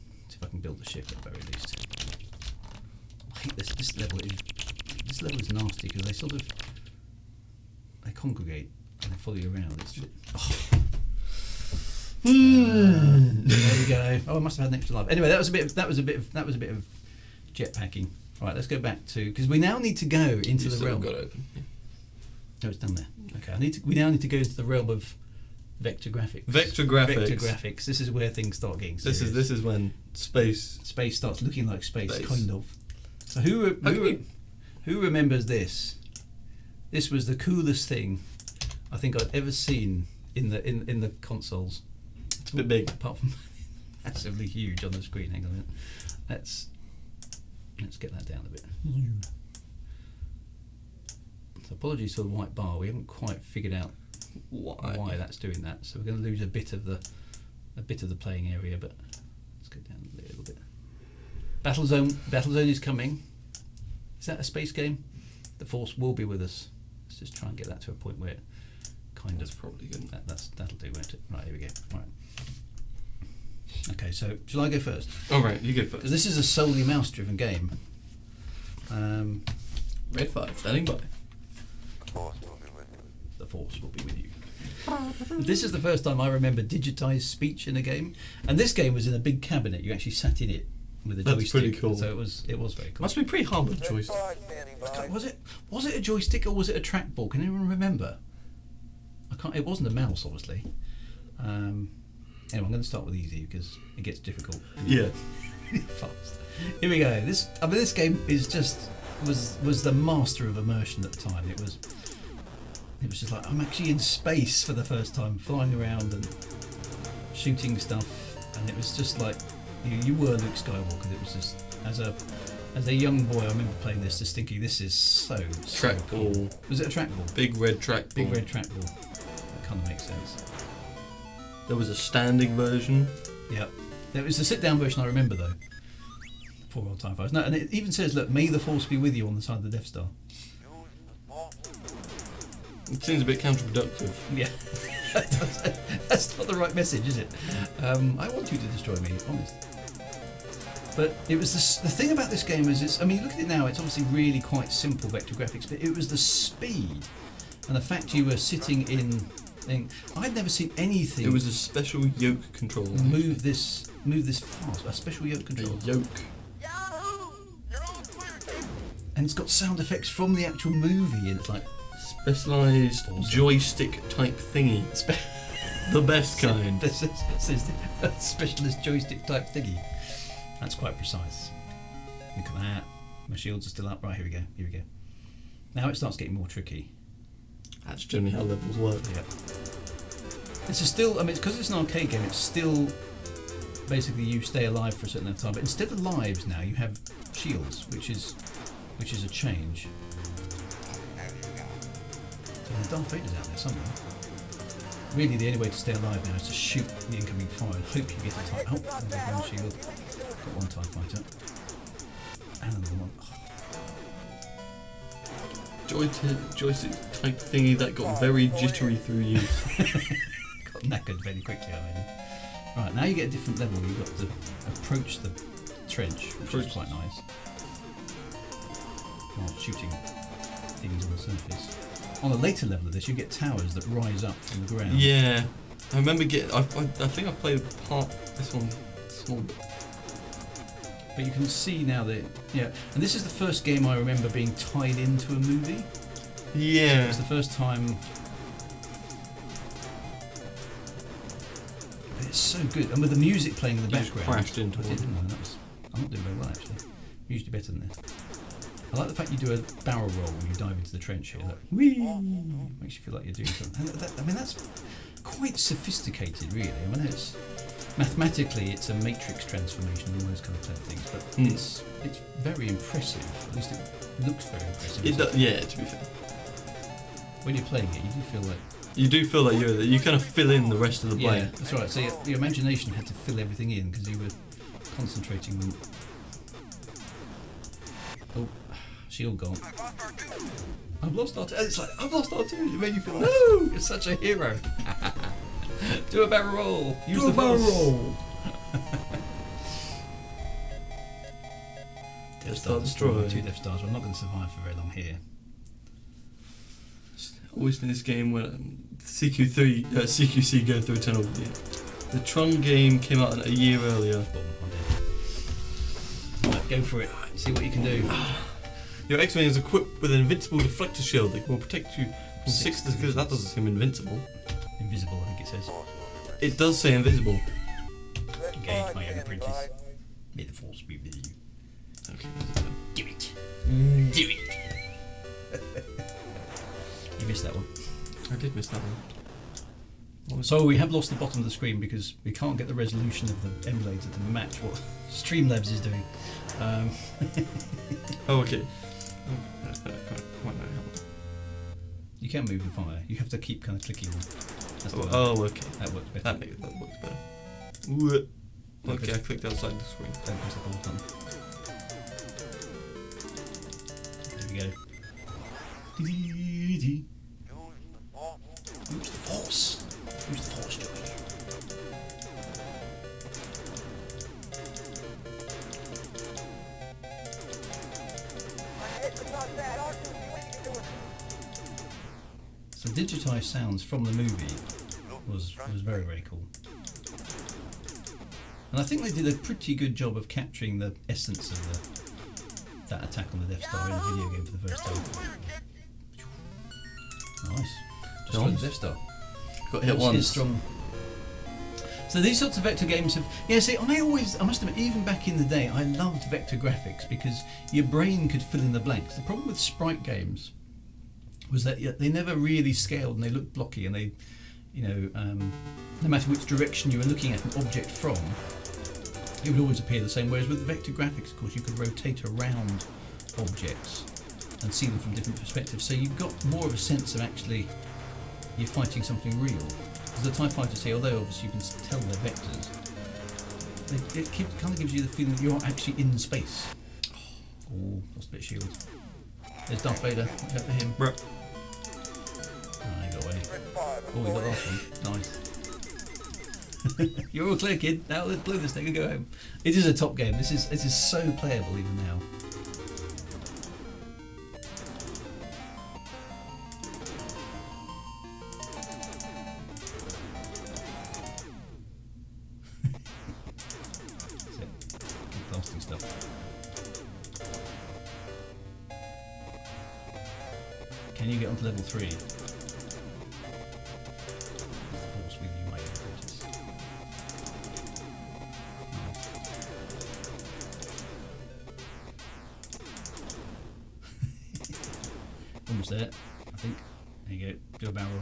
build the ship at the very least. I hate this. This level is nasty because they congregate and they follow you around. It's There we go. Oh, I must have had an extra life. Anyway, that was a bit of jetpacking. Right, let's go back to because we now need to go into the realm. Got it open. Yeah. No, it's done there. Okay, we now need to go into the realm of vector graphics. Vector graphics. Vector graphics. This is where things start getting serious. This is when space starts looking like space. Kind of. So who remembers this? This was the coolest thing I think I'd ever seen in the consoles. It's a bit big, apart from massively huge on the screen. Hang on a minute. Let's get that down a bit. So apologies for the white bar. We haven't quite figured out why that's doing that. So we're going to lose a bit of the playing area, but let's go down a little bit. Battlezone is coming. Is that a space game? The Force will be with us. Let's just try and get that to a point where it kind of probably good. That'll do, won't it? Right, here we go. Right. Okay, so shall I go first? All right, you go first. Because this is a solely mouse-driven game. Red 5, standing by. The Force will be with you. This is the first time I remember digitized speech in a game, and this game was in a big cabinet. You actually sat in it with a joystick. That's pretty cool. So it was very cool. Must be pretty hard with a joystick. Was it a joystick or was it a trackball? Can anyone remember? It wasn't a mouse, obviously. Anyway, I'm going to start with easy because it gets difficult. Yeah. Fast. Here we go. This game was the master of immersion at the time. It was just like I'm actually in space for the first time, flying around and shooting stuff, and it was just like you were Luke Skywalker. It was just as a young boy, I remember playing this, just thinking this is so trackball. Cool. Was it a trackball? Big red trackball. Big red trackball. That kind of makes sense. There was a standing version. Yeah. There was a sit-down version I remember though. Poor old TIE Fighters. No, and it even says, look, may the Force be with you on the side of the Death Star. It seems a bit counterproductive. Yeah. That's not the right message, is it? I want you to destroy me, honest. But it was the thing about this game is look at it now, it's obviously really quite simple vector graphics, but it was the speed and the fact you were sitting in. I'd never seen anything. It was a special yoke control. Move this fast. A special yoke control. A yoke. And it's got sound effects from the actual movie, and it's like specialised joystick type thingy. The best kind. This is a specialist joystick type thingy. That's quite precise. Look at that. My shields are still up. Right, here we go. Now it starts getting more tricky. That's generally how levels work. Yeah. This is still, because it's an arcade game, it's still basically you stay alive for a certain amount of time, but instead of lives now you have shields, which is a change. So Darth Vader's out there somewhere. Really, the only way to stay alive now is to shoot the incoming fire and hope you get a TIE. Oh, there's one shield. Got one TIE fighter. And another one. Oh. Joystick type thingy that got very jittery through use. Got knackered very quickly, I mean. Right, now you get a different level. You've got to approach the trench, which is quite nice. While shooting things on the surface. On a later level of this, you get towers that rise up from the ground. Yeah, I remember I think I played this one small bit. But you can see now that, and this is the first game I remember being tied into a movie. Yeah. So it was the first time. But it's so good, and with the music playing in the background. Crashed into it. I'm not doing very well actually. Usually better than this. I like the fact you do a barrel roll when you dive into the trench here. Look, whee! Makes you feel like you're doing something. That's quite sophisticated, really. It's mathematically it's a matrix transformation and all those kind of clever things, but it's very impressive. At least it looks very impressive. It does, yeah. To be fair, when you're playing it, you do feel like you kind of fill in the rest of the play. Yeah, that's right. So your imagination had to fill everything in because you were concentrating on. Oh, shield gone. I've lost R2. It's like, I've lost R2. It made you feel like, no, you're such a hero. Do a barrel roll. Use the barrel roll. Death Star destroyed. 2 Death Stars. I'm not going to survive for very long here. Always in this game when CQC go through a tunnel. Yeah. The Tron game came out a year earlier. Boom, I'm dead. Right, go for it. See what you can do. Your X-Wing is equipped with an invincible deflector shield that will protect you from 6 because that doesn't seem invincible. Invisible, I think it says. It does say invisible. Engage my young apprentice. May the force be with you. Okay. Do it. Do it. You missed that one. I did miss that one. So we have lost the bottom of the screen because we can't get the resolution of the emulator to match what Streamlabs is doing. Oh, okay. You can move and fire. You have to keep kind of clicking on. That's the one. Okay. That works better. That works better. Ooh. Okay, I clicked outside the screen. Don't press the button. There we go. Use the force. Use the force, Joey. So digitised sounds from the movie was very, very cool. And I think they did a pretty good job of capturing the essence of that attack on the Death Star in the video game for the first time. Nice. Just for the Death Star. Got hit once. Is strong. So these sorts of vector games have... Yeah, see, I must admit, even back in the day, I loved vector graphics because your brain could fill in the blanks. The problem with sprite games was that they never really scaled and they looked blocky and they, no matter which direction you were looking at an object from, it would always appear the same. Whereas with vector graphics, of course, you could rotate around objects and see them from different perspectives. So you got more of a sense of actually you're fighting something real. Because the TIE Fighters here, although obviously you can tell they're vectors, it kind of gives you the feeling that you're actually in space. Oh, lost a bit of shield. There's Darth Vader. Watch out for him. Bro. Oh, he got away. Oh, we got the last one. Nice. You're all clear, kid. Now let's blow this thing and go home. It is a top game. This is so playable even now. That's it. Keep blasting stuff. Can you get onto level 3? Almost there, I think. There you go. Do a barrel roll.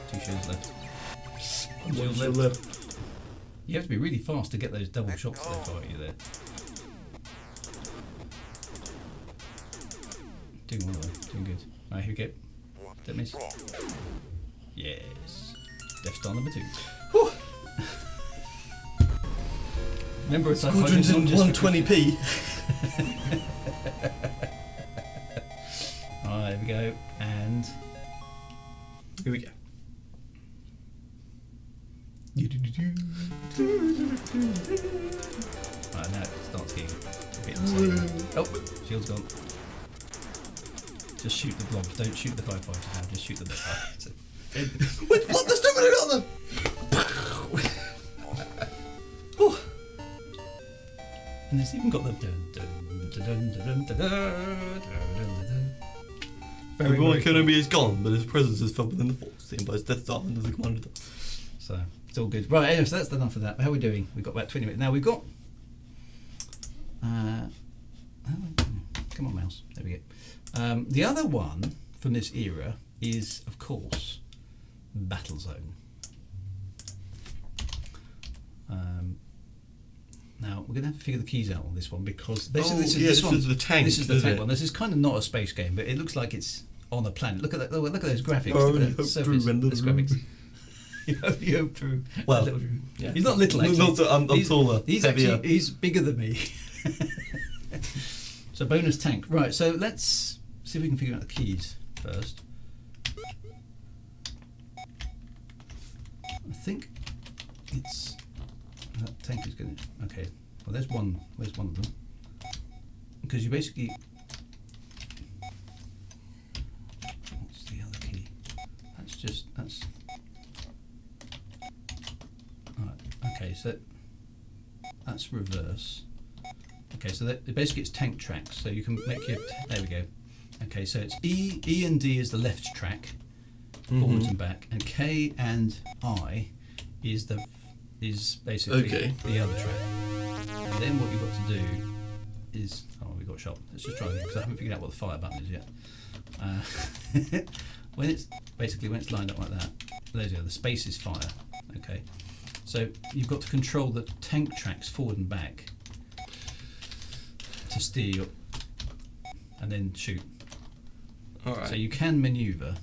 Two shields left. One shield left. You have to be really fast to get those double shots that they fire at you there. Doing well though, doing good. Alright, here we go. Don't miss. Yes. Death Star number 2. Whew. Remember it's like Squadrons in 120p. Alright, there we go. And here we go. Alright, now it starts getting a bit insane. Oh, shield's gone. Just shoot the blobs, don't shoot the TIE Fighters now, just shoot the blobs. What? There's too many of them! And it's even got the Everyone Kenobi is gone, but his presence is felt within the Force, seen by his Death Star under the commander. So, it's all good. Right, anyway, so that's enough of that. How are we doing? We've got about 20 minutes. Now we've got... come on, mouse. There we go. The other one from this era is, of course, Battlezone. Now we're going to have to figure the keys out on this one because basically this is the tank. This is the tank one. This is kind of not a space game, but it looks like it's on a planet. Look at that! Look at those graphics. Graphics. You hope through. Well, yeah. He's not little actually. I'm taller. He's bigger than me. So bonus tank. Right. So let's see if we can figure out the keys first. I think it's that tank is going to. Okay, well there's one. Where's one of them? Because you basically. What's the other key? That's. Alright. Okay, so that's reverse. Okay, so basically it's tank tracks. So you can make your. There we go. Okay, so it's E and D is the left track, forwards and back, and K and I is basically the other track. And then what you've got to do is we got shot. Let's just try again because I haven't figured out what the fire button is yet. when it's lined up like that, there you go. The space is fire. Okay, so you've got to control the tank tracks forward and back to steer and then shoot. Alright. So you can manoeuvre,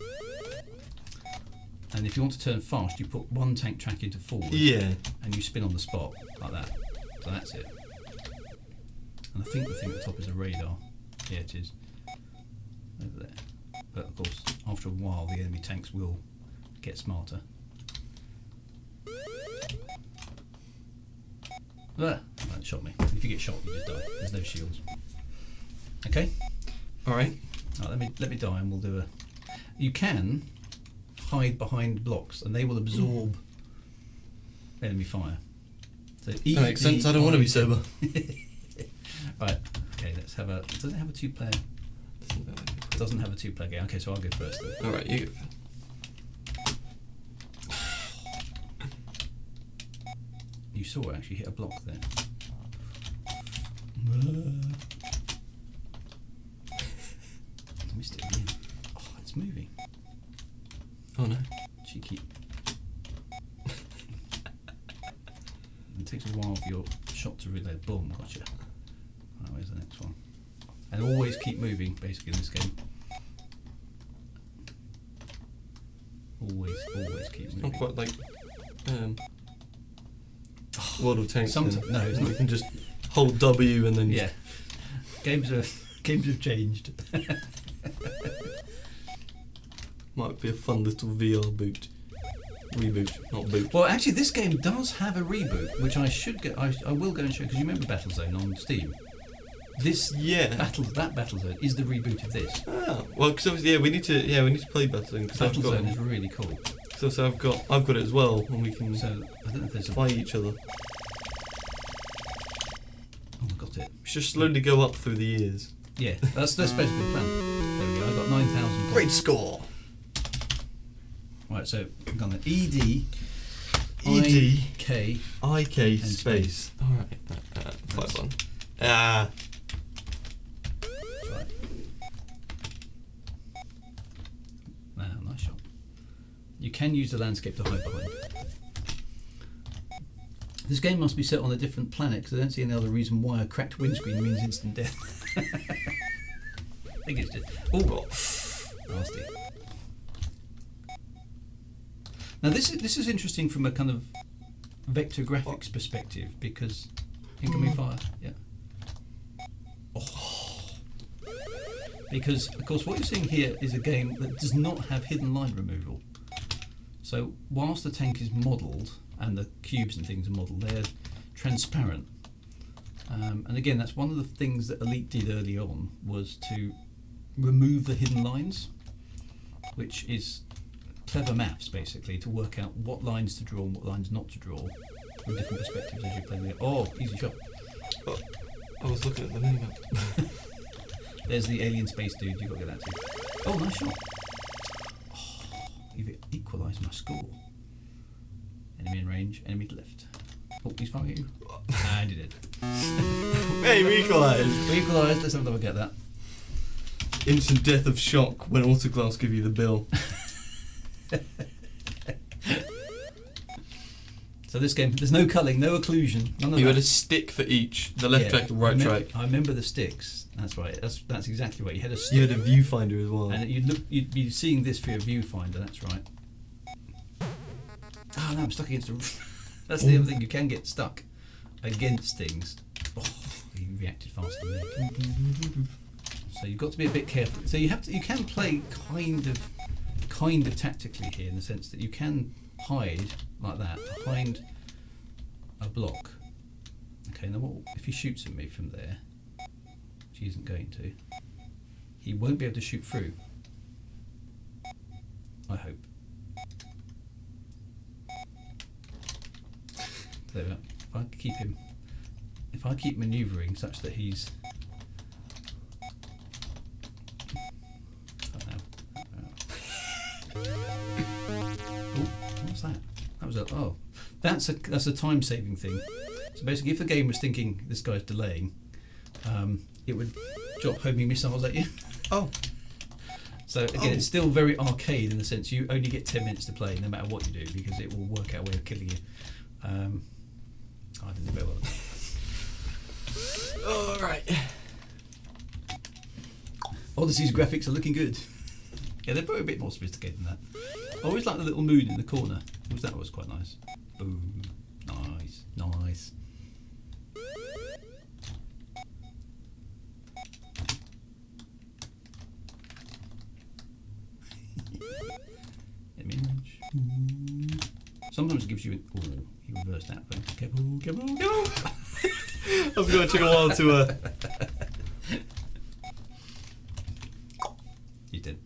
and if you want to turn fast, you put one tank track into forward, and you spin on the spot like that. So that's it. And I think the thing at the top is a radar. Yeah, it is over there. But of course, after a while, the enemy tanks will get smarter. That shot me. If you get shot, you just die. There's no shields. Okay. All right. Let me die, and we'll do a. You can hide behind blocks, and they will absorb enemy fire. So that makes sense. I don't want to be sober. Right. Okay. Let's have a. Does it have a two-player? It doesn't have a two-player game. Okay, so I'll go first then. All right, you go. You saw it actually hit a block there. I missed it again. Oh, it's moving. Oh no. Cheeky. It takes a while for your shot to reload. Boom, gotcha. Right, where's the next one? And always keep moving, basically, in this game. Always keep moving. Not quite like World of Tanks. No, it's not. You can just hold W and then. Yeah. Games have changed. Might be a fun little VR boot. Reboot, not boot. Well, actually, this game does have a reboot, which I should get. I will go and show because you remember Battlezone on Steam. This Battlezone is the reboot of this. Ah, well, because we need to play Battlezone. Battlezone is really cool. So I've got it as well, and we can. So I don't know if there's a. Fight each other. Oh, I got it. We should slowly go up through the years. Yeah, that's basically the plan. There we go. I got 9,000. Great score. Right, so I'm going to ED, IK, space. All right, 5-1. Ah. Right. Nice shot. You can use the landscape to hide behind. This game must be set on a different planet because I don't see any other reason why a cracked windscreen means instant death. I think it's just. Oh, nasty. Now this is interesting from a kind of vector graphics perspective because incoming fire, yeah. Oh. Because of course what you're seeing here is a game that does not have hidden line removal. So whilst the tank is modelled and the cubes and things are modelled, they're transparent. And again, that's one of the things that Elite did early on was to remove the hidden lines, which is clever maths basically to work out what lines to draw and what lines not to draw from different perspectives as you play the game. Oh, easy shot. Oh, I was looking at the minimap. There's the alien space dude, you've got to get that too. Oh, nice shot. Oh, you've equalised my score. Enemy in range, enemy to left. Oh, he's firing at you. And he did. Hey, we equalised. We equalised, let's have a look at that. Instant death of shock when Autoglass give you the bill. So this game, there's no culling, no occlusion, none of You that. had a stick for each, the left track and right track. I remember the sticks. That's right. That's exactly right. You had a stick. You had a viewfinder as well. And you'd be seeing this for your viewfinder. That's right. Oh no, I'm stuck against a. That's the other thing. You can get stuck against things. Oh, he reacted faster than me. So you've got to be a bit careful. So you can play kind of tactically here in the sense that you can hide like that behind a block. Okay, now what if he shoots at me from there? Which he isn't going to. He won't be able to shoot through. I hope. There we go. If I keep manoeuvring such that he's oh, what's that? That was that's a time saving thing. So basically, if the game was thinking this guy's delaying, it would drop homing missiles at you. Oh. So again, it's still very arcade in the sense you only get 10 minutes to play no matter what you do because it will work out a way of killing you. I didn't do very well. Alright. Odyssey's graphics are looking good. Yeah, they're probably a bit more sophisticated than that. I always like the little moon in the corner. That was quite nice. Boom. Nice. Nice. Image. Sometimes it gives you oh, he reversed that thing. Careful, careful, careful. I was going to take a while to You did.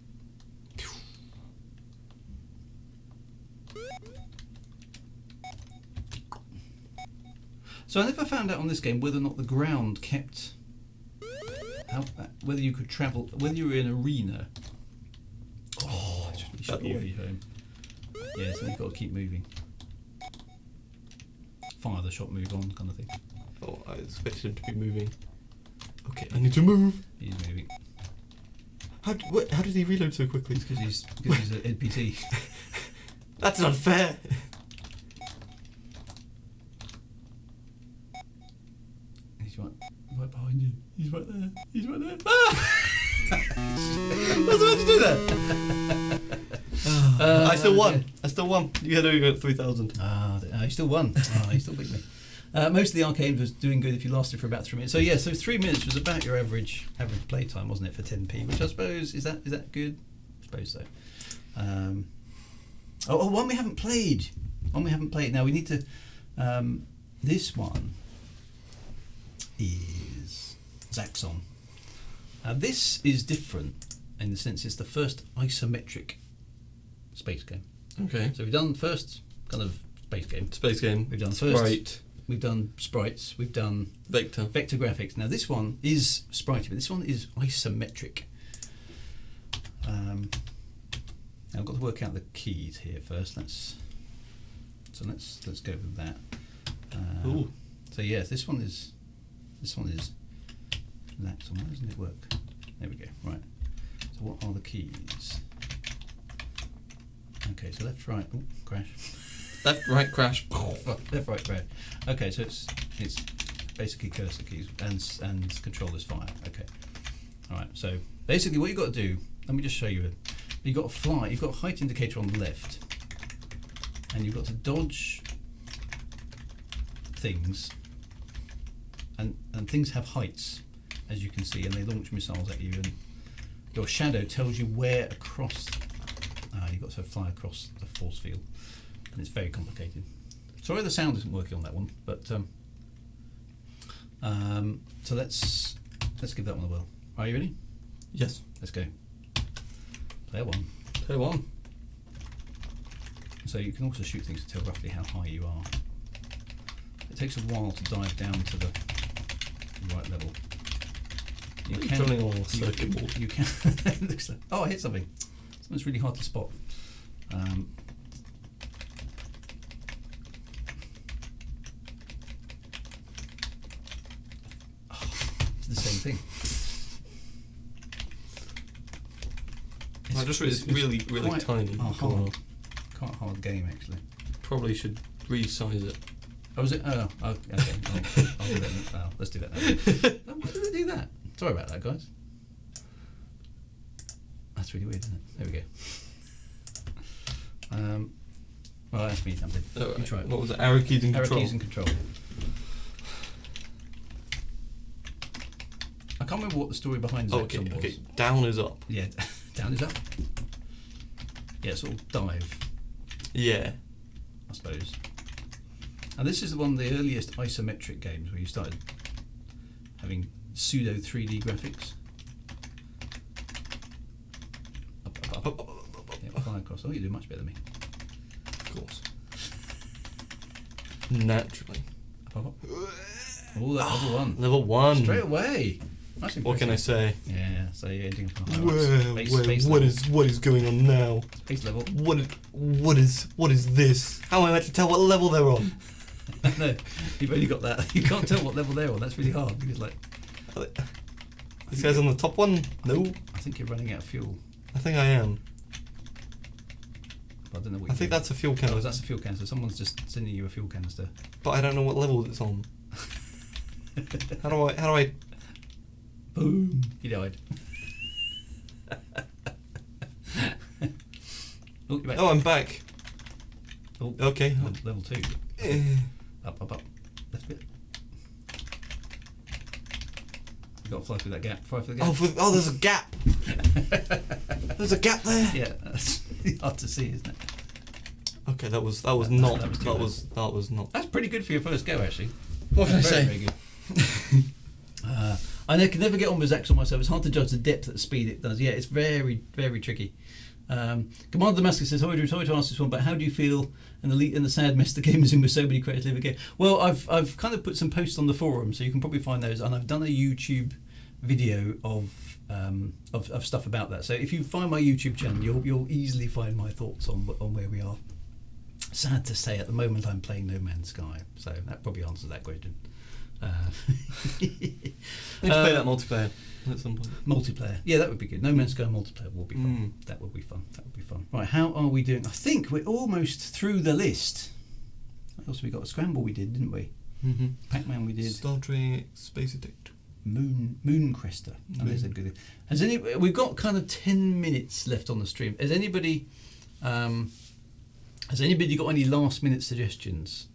So I never found out on this game whether or not the ground kept whether you could travel, whether you were in an arena. Oh, I should be home. Yeah, so you've got to keep moving. Fire the shot, move on, kind of thing. Oh, I expected him to be moving. Okay, I need to move. He's moving. How did he reload so quickly? It's because he's an NPC. That's unfair. He's right behind you. He's right there. He's right there. Ah! I was about to do that. I still won. I still won. You had only got 3,000. You still won. You still beat me. Most of the arcade was doing good if you lasted for about 3 minutes. So yeah, so 3 minutes was about your average play time, wasn't it, for 10p? Which I suppose is that good? I suppose so. One we haven't played. Now we need to. This one is Zaxxon. Now this is different in the sense it's the first isometric space game. Okay. So we've done first kind of space game. We've done first. Sprite. We've done sprites. We've done Vector graphics. Now this one is spritey, but this one is isometric. Now I've got to work out the keys here first. Let's go with that. Ooh. So yeah, this one is Zaxxon. Why doesn't it work? There we go. Right. So what are the keys? Okay, so left, right. Oh, crash. Left, right, crash. Left, right, crash. Okay, so it's basically cursor keys and controllers fire. Okay. All right. So basically, what you've got to do. Let me just show you it. You've got to fly. You've got a height indicator on the left, and you've got to dodge things. And things have heights, as you can see, and they launch missiles at you. And your shadow tells you where across. You've got to fly across the force field, and it's very complicated. Sorry, the sound isn't working on that one, but so let's give that one a whirl. Are you ready? Yes. Let's go. Player one. Player one. So you can also shoot things to tell roughly how high you are. It takes a while to dive down to the right level. You can. Running on a circuit board. You can. It looks like, I hit something. Something's really hard to spot. It's the same thing. It's really quite tiny. Quite a hard game, actually. Probably should resize it. Oh, is it? Oh, okay. I'll do that. Let's do that now. Why did they do that? Sorry about that, guys. That's really weird, isn't it? There we go. Well, that's me jumping. You try it. What was it? Arrow keys and control. Arrow keys and control. I can't remember what the story behind Zaxxon was. Okay. Down is up. Yeah, down is up. Yeah, sort of dive. Yeah. I suppose. And this is one of the earliest isometric games where you started having pseudo 3D graphics. Up. Yeah, fly across. Oh, you do much better than me. Of course. Naturally. Up. Oh, that level 1. Level 1. Straight away. That's What can I say? Yeah, so you're ending up on a What is going on now? Space level. What is this? How am I meant to tell what level they're on? No, you've only got that. You can't tell what level they're on. That's really hard because, like, This guy's on the top one? No. I think you're running out of fuel. I think I am. But I don't know what. I think that's a fuel Oh, canister. that's a fuel canister. Someone's just sending you a fuel canister. But I don't know what level it's on. How do I? Boom! You died. Oh, you're back. Oh, I'm back. Oh, Okay. level 2. Eh. Up. Left bit. You got to fly through that gap. Fly through the gap. Oh, there's a gap. There's a gap there. Yeah, that's hard to see, isn't it? Okay, that was That not. That's pretty good for your first go, actually. What can I Very, say? very good. I can never get on with Zaxxon myself. It's hard to judge the depth at the speed it does. Yeah, it's very, very tricky. Commander Damascus says, sorry to ask this one, but how do you feel in the sad mess the game is in with so many creators live again? Well, I've kind of put some posts on the forum, so you can probably find those, and I've done a YouTube video of stuff about that. So if you find my YouTube channel, you'll easily find my thoughts on where we are. Sad to say, at the moment I'm playing No Man's Sky, so that probably answers that question. Need to play that multiplayer at some point. Multiplayer, yeah, that would be good. No Man's Sky multiplayer will be fun. That would be fun. Right, how are we doing? I think we're almost through the list. What else we got? Scramble we did, didn't we? Mm-hmm. Pac-Man we did. Star Trek Space Effect. Moon Crester. Oh, there's a good. We've got kind of 10 minutes left on the stream. Has anybody got any last minute suggestions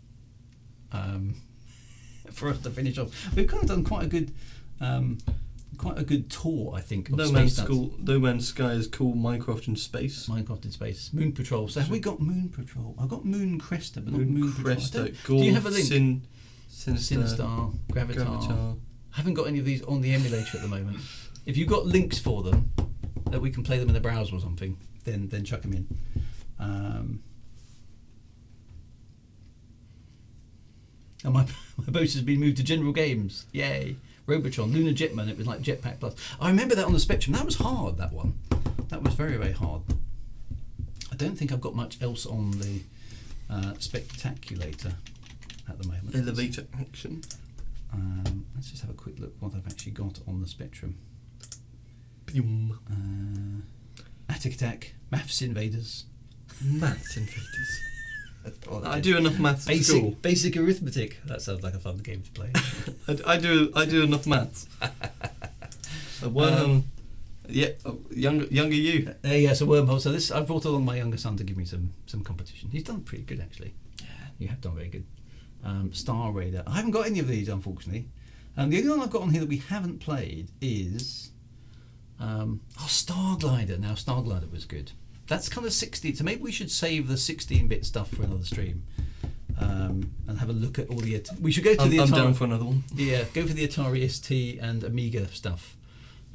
for us to finish off? We've kind of done quite a good tour, I think. Of No Man's Sky is cool. Minecraft in space. Minecraft in space. Moon Patrol. So have we got Moon Patrol? I've got Moon Crester, but not Moon Patrol. Do you have a link? Sinistar, Gravitar. I haven't got any of these on the emulator at the moment. If you've got links for them that we can play them in the browser or something, then chuck them in. And my boat has been moved to General Games. Yay! Robotron, Lunar Jetman. It was like Jetpack Plus. I remember that on the Spectrum. That was hard. That one. That was very, very hard. I don't think I've got much else on the Spectaculator at the moment. Elevator action. Let's just have a quick look what I've actually got on the Spectrum. Attic Attack, Maths Invaders. Maths Invaders. I do enough maths at school. Basic arithmetic. That sounds like a fun game to play. I do enough maths. Younger you. Yeah, so Wormhole. So this, I've brought along my younger son to give me some competition. He's done pretty good, actually. Yeah, you have done very good. Star Raider. I haven't got any of these, unfortunately. The only one I've got on here that we haven't played is Star Glider. Now, Star Glider was good. That's kind of 16, so maybe we should save the 16-bit stuff for another stream and have a look at all the. We should go to the Atari. I'm down for another one. Yeah, go for the Atari ST and Amiga stuff.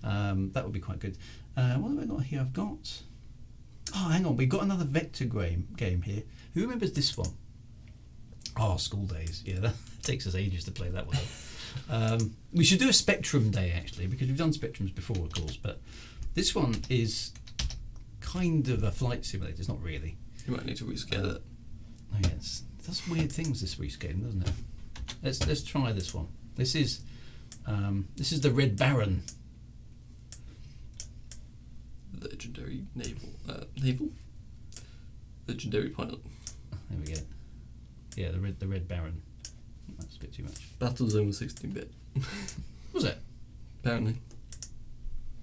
That would be quite good. What have I got here? I've got. Oh, hang on, we've got another vector game here. Who remembers this one? Oh, School Days. Yeah, that takes us ages to play that one. We should do a Spectrum day, actually, because we've done Spectrums before, of course, but this one is kind of a flight simulator. It's not really. You might need to rescale it. Oh, yeah, it does weird things, this rescaling, doesn't it? Let's try this one. This is the Red Baron. Legendary naval legendary pilot. There we go. Yeah, the Red Baron. That's a bit too much. Battlezone was 16-bit. Was it? Apparently.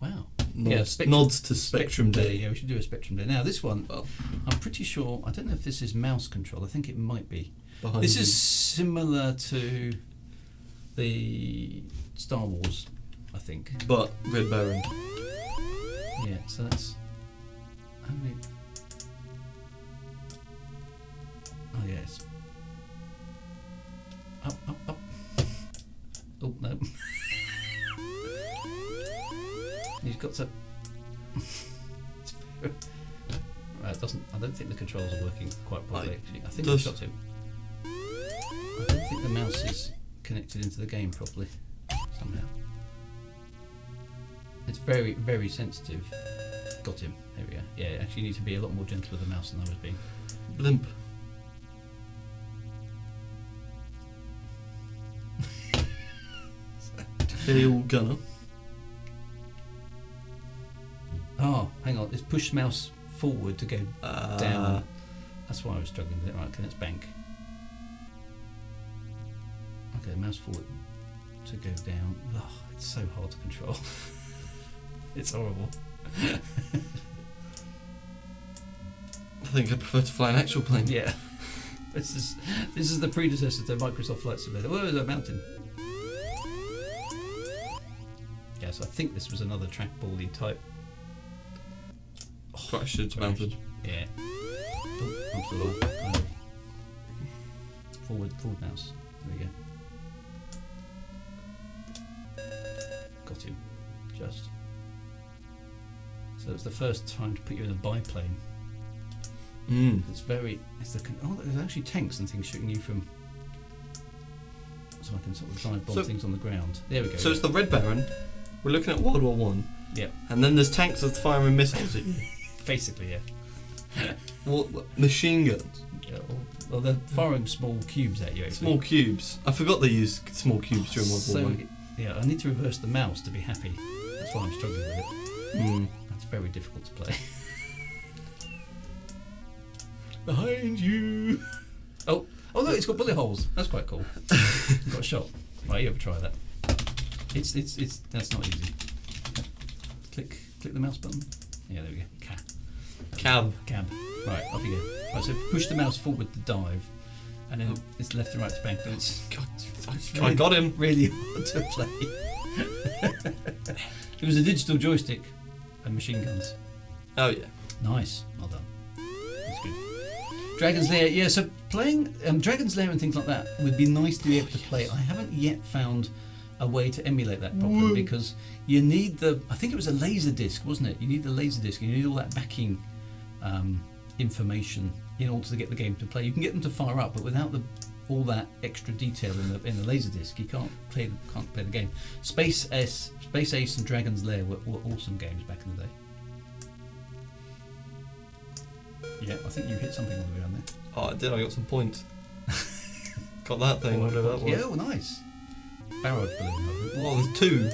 Wow. Nods to Spectrum Day. Yeah, we should do a Spectrum Day. Now this one, I'm pretty sure. I don't know if this is mouse control. I think it might be. This is similar to the Star Wars, I think. But Red Baron. Yeah. So that's. How do we? Oh yes. up. Oh no. He's got to. Right, it doesn't. I don't think the controls are working quite properly. Actually, I think I shot him. I don't think the mouse is connected into the game properly somehow. It's very, very sensitive. Got him. There we go. Yeah, actually, you need to be a lot more gentle with the mouse than I was being. Blimp. Tail gunner. Oh, hang on. It's push mouse forward to go down. That's why I was struggling with it. Right, okay, let's bank. Okay, mouse forward to go down. Oh, it's so hard to control. It's horrible. I think I prefer to fly an actual plane. Yeah. This is the predecessor to Microsoft Flight Simulator. Where was that mountain? Yes, I think this was another trackball-y type. Crashed mountain. Yeah. Oh, I'm still alive. Kind of. Forward mouse. There we go. Got him. Just. So it's the first time to put you in a biplane. It's very. There's actually tanks and things shooting you from. So I can sort of dive bomb things on the ground. There we go. So it's the Red Baron. We're looking at World War One. Yep. And then there's tanks that's firing missiles at you. Basically, yeah. What machine guns? Yeah, well, they're firing small cubes at you. Actually. Small cubes. I forgot they used small cubes during World War One. Yeah, I need to reverse the mouse to be happy. That's why I'm struggling with it. That's very difficult to play. Behind you. Oh look, it's got bullet holes. That's quite cool. Got a shot. Right, you ever try that? It's that's not easy. Click the mouse button. Yeah, there we go. Cab. Right, off you go. Right, so push the mouse forward to dive, and then it's left and right to bank. And it's I got him. Really hard to play. It was a digital joystick and machine guns. Oh yeah. Nice. Well done. That's good. Dragon's Lair. Yeah, so playing Dragon's Lair and things like that would be nice to be able to play. I haven't yet found a way to emulate that properly because you need I think it was a laser disc, wasn't it? You need the laser disc and you need all that backing information in order to get the game to play. You can get them to fire up, but without all that extra detail in the laser disc, you can't play the game. Space Ace and Dragon's Lair were awesome games back in the day. Yeah, I think you hit something on the way down there. Oh, I did. I got some points. Got that thing. Whatever that was. Yeah, oh, nice. Barrel balloon. Oh, there's two.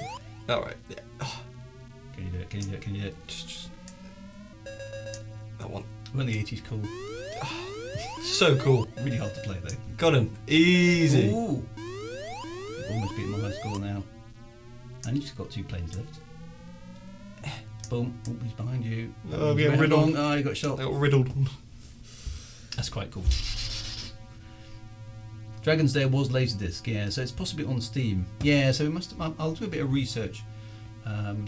All right. Yeah. Oh. Can you do it? Can you do it? Just that one. When the 80s cool. So cool. Really hard to play though. Got him. Easy. Ooh. Almost beating my high score now. And you've just got 2 planes left. Boom. Oh, he's behind you. Oh, we got riddled. Oh, you got shot. I got riddled. That's quite cool. Dragon's Lair was Laserdisc, yeah, so it's possibly on Steam. Yeah, so I'll do a bit of research,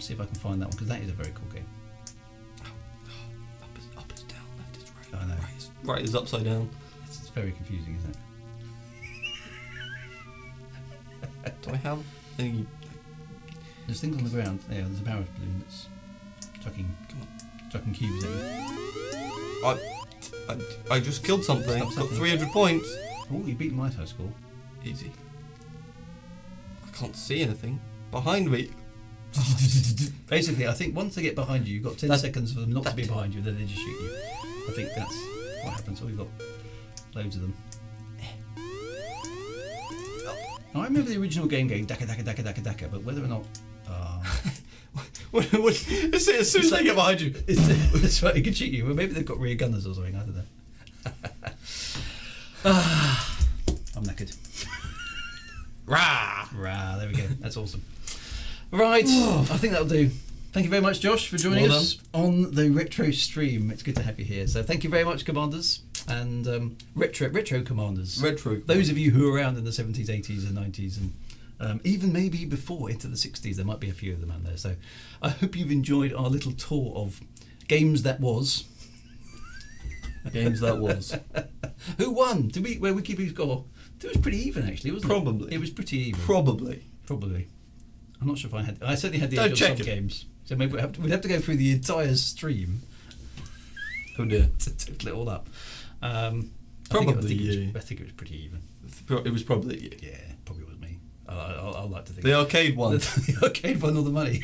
see if I can find that one, because that is a very cool game. Up is down, left is right. I know. Right is upside down. It's very confusing, isn't it? Do I have any... There's things on the ground. Yeah, there's a barrage balloon that's chucking cubes at you. I just killed something. Got 300 points. Oh, you beat my high score. Easy. I can't see anything. Behind me. Basically, I think once they get behind you, you've got 10 seconds for them not to be behind you, then they just shoot you. I think that's what happens. Oh, we've got loads of them. Now, I remember the original game going daka daka daka daka daka, but whether or not... As soon as they get behind you. That's right, it can shoot you. Well, maybe they've got rear gunners or something, I don't know. I'm knackered. Rah! There we go. That's awesome. Right, I think that'll do. Thank you very much, Josh, for joining us on the retro stream. It's good to have you here. So thank you very much, Commanders, and retro Commanders. Those of you who were around in the 70s, 80s, and 90s, and even maybe before into the 60s. There might be a few of them out there. So I hope you've enjoyed our little tour of games that was. Games that was. Who won? Where we keep score? It was pretty even, actually, wasn't it? Probably. It was pretty even. Probably. I'm not sure if I had. I certainly had the Don't edge on check some it. games. So maybe we'd have to go through the entire stream Oh dear. to total it all up. I Probably, think it was pretty even. It was probably Yeah, probably was me. I'll like to think. the arcade one. The arcade won all the money.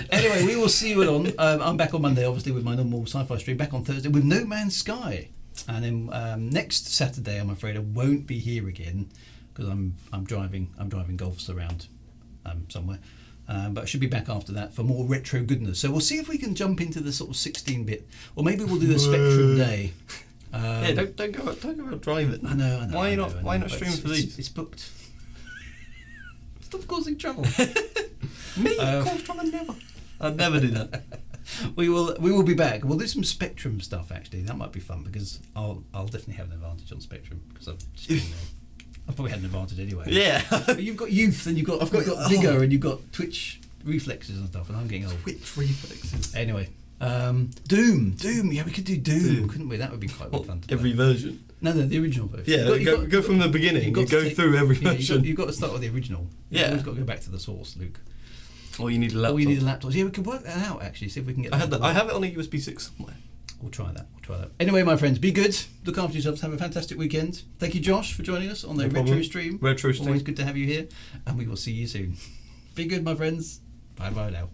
Anyway, we will see you on. I'm back on Monday, obviously, with my normal sci-fi stream. Back on Thursday with No Man's Sky, and then next Saturday, I'm afraid I won't be here again because I'm driving golfs around somewhere. But I should be back after that for more retro goodness. So we'll see if we can jump into the sort of 16-bit, or maybe we'll do a Spectrum day. Yeah, don't go out driving. I know. Why not But stream for these? It's booked. Stop causing trouble. Me cause trouble never. I'd never do that. We will be back. We'll do some Spectrum stuff actually. That might be fun because I'll definitely have an advantage on Spectrum because I've just been there. I've probably had an advantage anyway. Yeah. But you've got youth and you've got vigor and you've got Twitch reflexes and stuff, and I'm getting old. Twitch reflexes. Anyway, Doom. Yeah, we could do Doom, couldn't we? That would be quite fun. To Every play. version. No, the original version. Yeah, go from the beginning. You go through every version. You've got to start with the original. Yeah. You've always got to go back to the source, Luke. Or you need a laptop. Or you need a laptop. Yeah, we could work that out actually. See if we can get. I have it on a USB 6 somewhere. We'll try that. Anyway, my friends, be good. Look after yourselves. Have a fantastic weekend. Thank you, Josh, for joining us on the retro stream. Retro stream. Always good to have you here, and we will see you soon. Be good, my friends. Bye now.